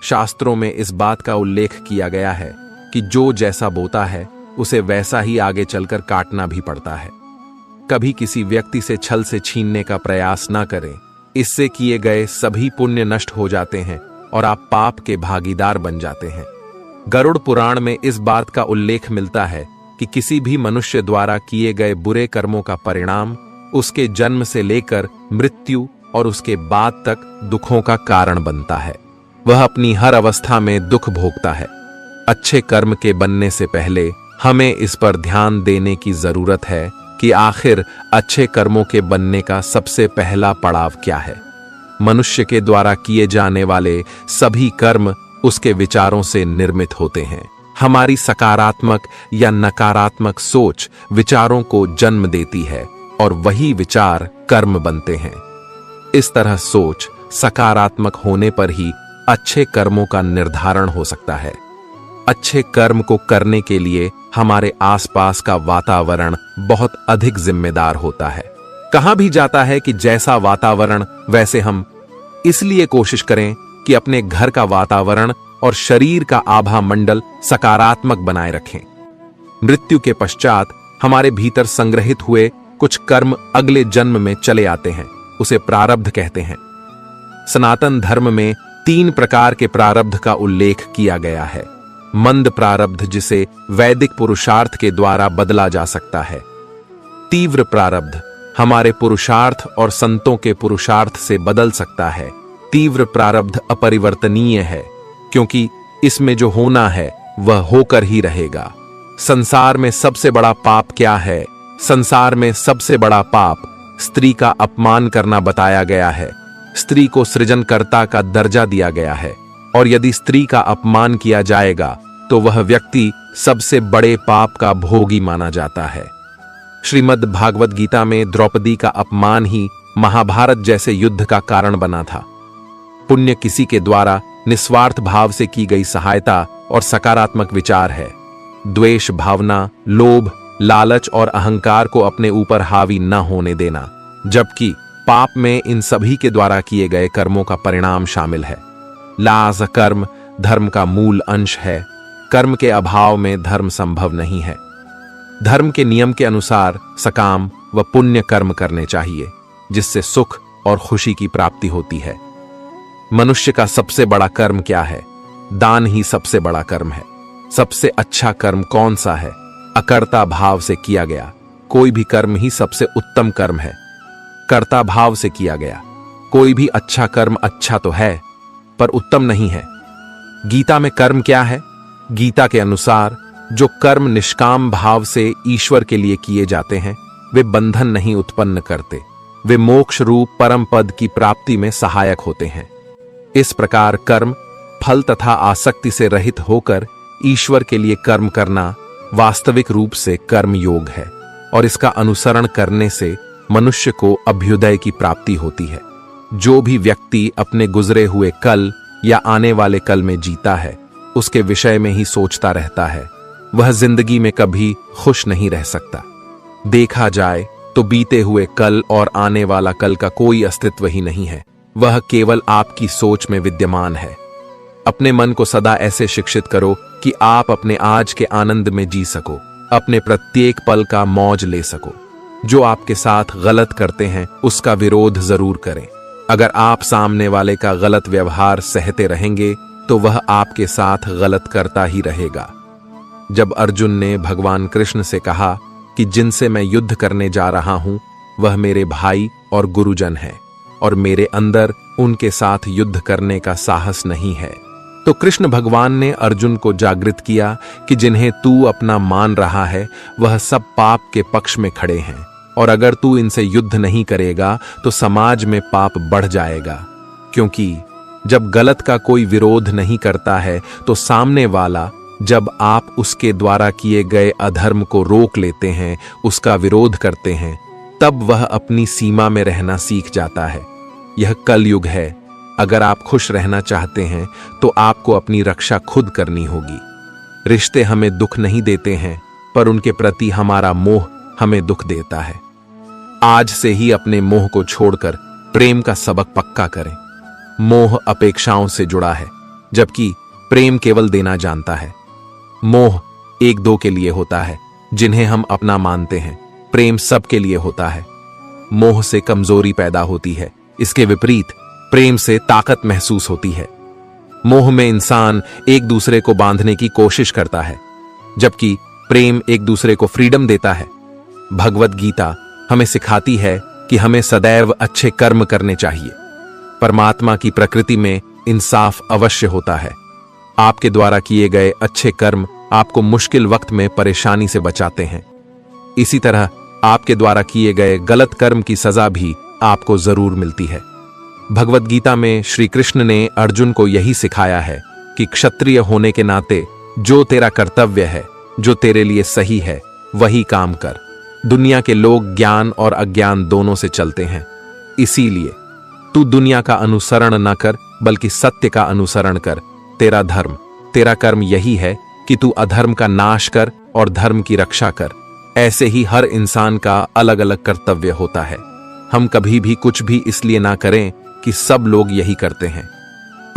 शास्त्रों में इस बात का उल्लेख किया गया है कि जो जैसा बोता है उसे वैसा ही आगे चलकर काटना भी पड़ता है। कभी किसी व्यक्ति से छल से छीनने का प्रयास ना करें। इससे किए गए सभी पुण्य नष्ट हो जाते हैं और आप पाप के भागीदार बन जाते हैं। गरुड़ पुराण में इस बात का उल्लेख मिलता है कि किसी भी मनुष्य द्वारा किए गए बुरे कर्मों का परिणाम उसके जन्म से लेकर मृत्यु और उसके बाद तक दुखों का कारण बनता है। वह अपनी हर अवस्था में दुख भोगता है। अच्छे कर्म के बनने से पहले हमें इस पर ध्यान देने की जरूरत है कि आखिर अच्छे कर्मों के बनने का सबसे पहला पड़ाव क्या है। मनुष्य के द्वारा किए जाने वाले सभी कर्म उसके विचारों से निर्मित होते हैं। हमारी सकारात्मक या नकारात्मक सोच विचारों को जन्म देती है और वही विचार कर्म बनते हैं। इस तरह सोच सकारात्मक होने पर ही अच्छे कर्मों का निर्धारण हो सकता है। अच्छे कर्म को करने के लिए हमारे आसपास का वातावरण बहुत अधिक जिम्मेदार होता है। कहा भी जाता है कि जैसा वातावरण वैसे हम, इसलिए कोशिश करें कि अपने घर का वातावरण और शरीर का आभा मंडल सकारात्मक बनाए रखें। मृत्यु के पश्चात हमारे भीतर संग्रहित हुए कुछ कर्म अगले जन्म में चले आते हैं, उसे प्रारब्ध कहते हैं। सनातन धर्म में 3 प्रकार के प्रारब्ध का उल्लेख किया गया है। मंद प्रारब्ध जिसे वैदिक पुरुषार्थ के द्वारा बदला जा सकता है। तीव्र प्रारब्ध हमारे पुरुषार्थ और संतों के पुरुषार्थ से बदल सकता है। तीव्र प्रारब्ध अपरिवर्तनीय है क्योंकि इसमें जो होना है वह होकर ही रहेगा। संसार में सबसे बड़ा पाप क्या है? संसार में सबसे बड़ा पाप स्त्री का अपमान करना बताया गया है। स्त्री को सृजनकर्ता का दर्जा दिया गया है और यदि स्त्री का अपमान किया जाएगा तो वह व्यक्ति सबसे बड़े पाप का भोगी माना जाता है। श्रीमद् भागवत गीता में द्रौपदी का अपमान ही महाभारत जैसे युद्ध का कारण बना था। पुण्य किसी के द्वारा निस्वार्थ भाव से की गई सहायता और सकारात्मक विचार है। द्वेष भावना, लोभ, लालच और अहंकार को अपने ऊपर हावी न होने देना, जबकि पाप में इन सभी के द्वारा किए गए कर्मों का परिणाम शामिल है। लाज कर्म धर्म का मूल अंश है। कर्म के अभाव में धर्म संभव नहीं है। धर्म के नियम के अनुसार सकाम व पुण्य कर्म करने चाहिए, जिससे सुख और खुशी की प्राप्ति होती है। मनुष्य का सबसे बड़ा कर्म क्या है? दान ही सबसे बड़ा कर्म है। सबसे अच्छा कर्म कौन सा है? अकर्ता भाव से किया गया कोई भी कर्म ही सबसे उत्तम कर्म है। कर्ता भाव से किया गया कोई भी अच्छा कर्म अच्छा तो है, पर उत्तम नहीं है। गीता में कर्म क्या है? गीता के अनुसार जो कर्म निष्काम भाव से ईश्वर के लिए किए जाते हैं वे बंधन नहीं उत्पन्न करते, वे मोक्ष रूप परम पद की प्राप्ति में सहायक होते हैं। इस प्रकार कर्म फल तथा आसक्ति से रहित होकर ईश्वर के लिए कर्म करना वास्तविक रूप से कर्म योग है और इसका अनुसरण करने से मनुष्य को अभ्युदय की प्राप्ति होती है। जो भी व्यक्ति अपने गुजरे हुए कल या आने वाले कल में जीता है, उसके विषय में ही सोचता रहता है, वह जिंदगी में कभी खुश नहीं रह सकता। देखा जाए तो बीते हुए कल और आने वाला कल का कोई अस्तित्व ही नहीं है, वह केवल आपकी सोच में विद्यमान है। अपने मन को सदा ऐसे शिक्षित करो कि आप अपने आज के आनंद में जी सको, अपने प्रत्येक पल का मौज ले सको। जो आपके साथ गलत करते हैं उसका विरोध जरूर करें। अगर आप सामने वाले का गलत व्यवहार सहते रहेंगे तो वह आपके साथ गलत करता ही रहेगा। जब अर्जुन ने भगवान कृष्ण से कहा कि जिनसे मैं युद्ध करने जा रहा हूं वह मेरे भाई और गुरुजन हैं और मेरे अंदर उनके साथ युद्ध करने का साहस नहीं है, तो कृष्ण भगवान ने अर्जुन को जागृत किया कि जिन्हें तू अपना मान रहा है वह सब पाप के पक्ष में खड़े हैं और अगर तू इनसे युद्ध नहीं करेगा तो समाज में पाप बढ़ जाएगा। क्योंकि जब गलत का कोई विरोध नहीं करता है तो सामने वाला, जब आप उसके द्वारा किए गए अधर्म को रोक लेते हैं, उसका विरोध करते हैं, तब वह अपनी सीमा में रहना सीख जाता है। यह कलयुग है। अगर आप खुश रहना चाहते हैं तो आपको अपनी रक्षा खुद करनी होगी। रिश्ते हमें दुख नहीं देते हैं, पर उनके प्रति हमारा मोह हमें दुख देता है। आज से ही अपने मोह को छोड़कर प्रेम का सबक पक्का करें। मोह अपेक्षाओं से जुड़ा है, जबकि प्रेम केवल देना जानता है। मोह एक दो के लिए होता है, जिन्हें हम अपना मानते हैं। प्रेम सबके लिए होता है। मोह से कमजोरी पैदा होती है, इसके विपरीत प्रेम से ताकत महसूस होती है। मोह में इंसान एक दूसरे को बांधने की कोशिश करता है, जबकि प्रेम एक दूसरे को फ्रीडम देता है। भगवत गीता हमें सिखाती है कि हमें सदैव अच्छे कर्म करने चाहिए। परमात्मा की प्रकृति में इंसाफ अवश्य होता है। आपके द्वारा किए गए अच्छे कर्म आपको मुश्किल वक्त में परेशानी से बचाते हैं। इसी तरह आपके द्वारा किए गए गलत कर्म की सजा भी आपको जरूर मिलती है। भगवत गीता में श्री कृष्ण ने अर्जुन को यही सिखाया है कि क्षत्रिय होने के नाते जो तेरा कर्तव्य है, जो तेरे लिए सही है, वही काम कर। दुनिया के लोग ज्ञान और अज्ञान दोनों से चलते हैं, इसीलिए तू दुनिया का अनुसरण न कर, बल्कि सत्य का अनुसरण कर। तेरा कर्म यही है कि तू अधर्म का नाश कर और धर्म की रक्षा कर। ऐसे ही हर इंसान का अलग अलग कर्तव्य होता है। हम कभी भी कुछ भी इसलिए ना करें कि सब लोग यही करते हैं।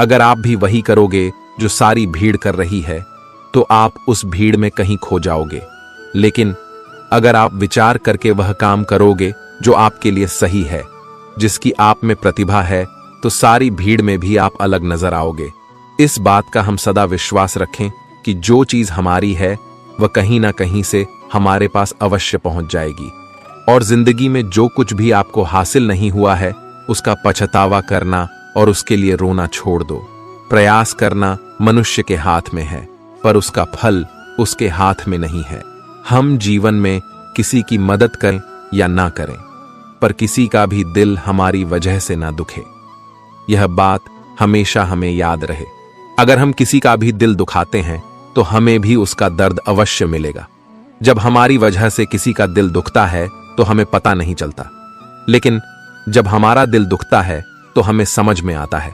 अगर आप भी वही करोगे जो सारी भीड़ कर रही है, तो आप उस भीड़ में कहीं खो जाओगे। लेकिन अगर आप विचार करके वह काम करोगे जो आपके लिए सही है, जिसकी आप में प्रतिभा है, तो सारी भीड़ में भी आप अलग नजर आओगे। इस बात का हम सदा विश्वास रखें कि जो चीज हमारी है वह कहीं ना कहीं से हमारे पास अवश्य पहुंच जाएगी। और जिंदगी में जो कुछ भी आपको हासिल नहीं हुआ है, उसका पछतावा करना और उसके लिए रोना छोड़ दो। प्रयास करना मनुष्य के हाथ में है, पर उसका फल उसके हाथ में नहीं है। हम जीवन में किसी की मदद करें या ना करें, पर किसी का भी दिल हमारी वजह से ना दुखे। यह बात हमेशा हमें याद रहे। अगर हम किसी का भी दिल दुखाते हैं, तो हमें भी उसका दर्द अवश्य मिलेगा। जब हमारी वजह से किसी का दिल दुखता है, तो हमें पता नहीं चलता, लेकिन जब हमारा दिल दुखता है, तो हमें समझ में आता है।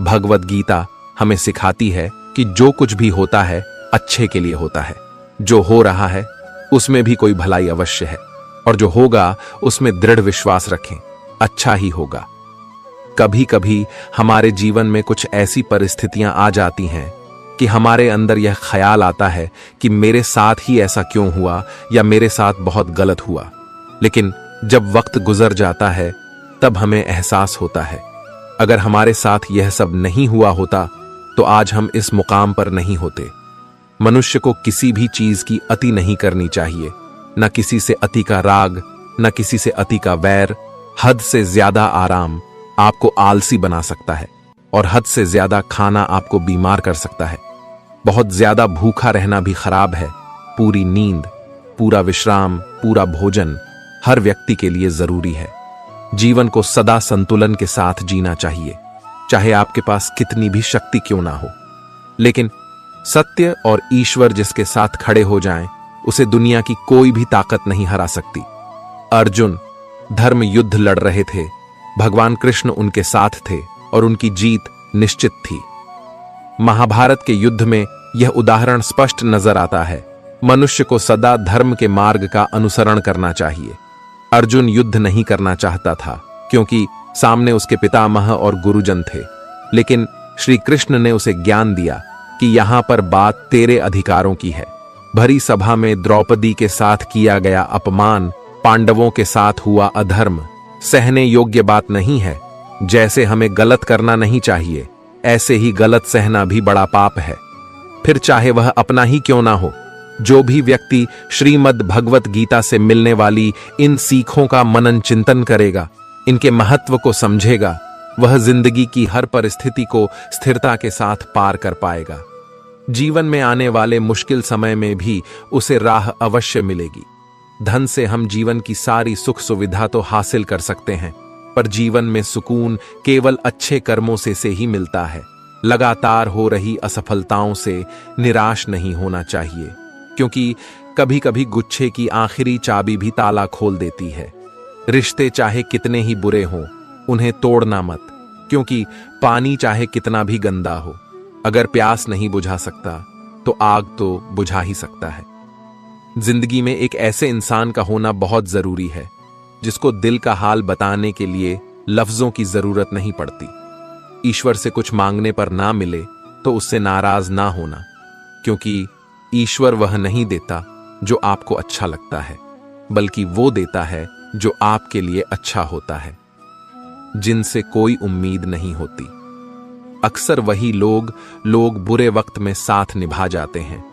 भगवत गीता हमें सिखाती है कि जो कुछ भी होता है अच्छे के लिए होता है। जो हो रहा है उसमें भी कोई भलाई अवश्य है, और जो होगा उसमें दृढ़ विश्वास रखें, अच्छा ही होगा। कभी कभी हमारे जीवन में कुछ ऐसी परिस्थितियां आ जाती हैं कि हमारे अंदर यह ख्याल आता है कि मेरे साथ ही ऐसा क्यों हुआ, या मेरे साथ बहुत गलत हुआ। लेकिन जब वक्त गुजर जाता है, तब हमें एहसास होता है, अगर हमारे साथ यह सब नहीं हुआ होता, तो आज हम इस मुकाम पर नहीं होते। मनुष्य को किसी भी चीज की अति नहीं करनी चाहिए। न किसी से अति का राग, न किसी से अति का वैर। हद से ज्यादा आराम आपको आलसी बना सकता है, और हद से ज्यादा खाना आपको बीमार कर सकता है। बहुत ज्यादा भूखा रहना भी खराब है। पूरी नींद, पूरा विश्राम, पूरा भोजन हर व्यक्ति के लिए जरूरी है। जीवन को सदा संतुलन के साथ जीना चाहिए, चाहे आपके पास कितनी भी शक्ति क्यों ना हो। लेकिन सत्य और ईश्वर जिसके साथ खड़े हो जाएं, उसे दुनिया की कोई भी ताकत नहीं हरा सकती। अर्जुन धर्म युद्ध लड़ रहे थे, भगवान कृष्ण उनके साथ थे और उनकी जीत निश्चित थी। महाभारत के युद्ध में यह उदाहरण स्पष्ट नजर आता है। मनुष्य को सदा धर्म के मार्ग का अनुसरण करना चाहिए। अर्जुन युद्ध नहीं करना चाहता था, क्योंकि सामने उसके पितामह और गुरुजन थे। लेकिन श्री कृष्ण ने उसे ज्ञान दिया कि यहां पर बात तेरे अधिकारों की है। भरी सभा में द्रौपदी के साथ किया गया अपमान, पांडवों के साथ हुआ अधर्म सहने योग्य बात नहीं है। जैसे हमें गलत करना नहीं चाहिए, ऐसे ही गलत सहना भी बड़ा पाप है, फिर चाहे वह अपना ही क्यों ना हो। जो भी व्यक्ति श्रीमद् भगवत गीता से मिलने वाली इन सीखों का मनन चिंतन करेगा, इनके महत्व को समझेगा, वह जिंदगी की हर परिस्थिति को स्थिरता के साथ पार कर पाएगा। जीवन में आने वाले मुश्किल समय में भी उसे राह अवश्य मिलेगी। धन से हम जीवन की सारी सुख सुविधा तो हासिल कर सकते हैं, पर जीवन में सुकून केवल अच्छे कर्मों से ही मिलता है। लगातार हो रही असफलताओं से निराश नहीं होना चाहिए, क्योंकि कभी कभी गुच्छे की आखिरी चाबी भी ताला खोल देती है। रिश्ते चाहे कितने ही बुरे हों, उन्हें तोड़ना मत, क्योंकि पानी चाहे कितना भी गंदा हो, अगर प्यास नहीं बुझा सकता, तो आग तो बुझा ही सकता है। जिंदगी में एक ऐसे इंसान का होना बहुत जरूरी है जिसको दिल का हाल बताने के लिए लफ्जों की जरूरत नहीं पड़ती। ईश्वर से कुछ मांगने पर ना मिले तो उससे नाराज ना होना, क्योंकि ईश्वर वह नहीं देता जो आपको अच्छा लगता है, बल्कि वो देता है जो आपके लिए अच्छा होता है। जिनसे कोई उम्मीद नहीं होती, अक्सर वही लोग बुरे वक्त में साथ निभा जाते हैं,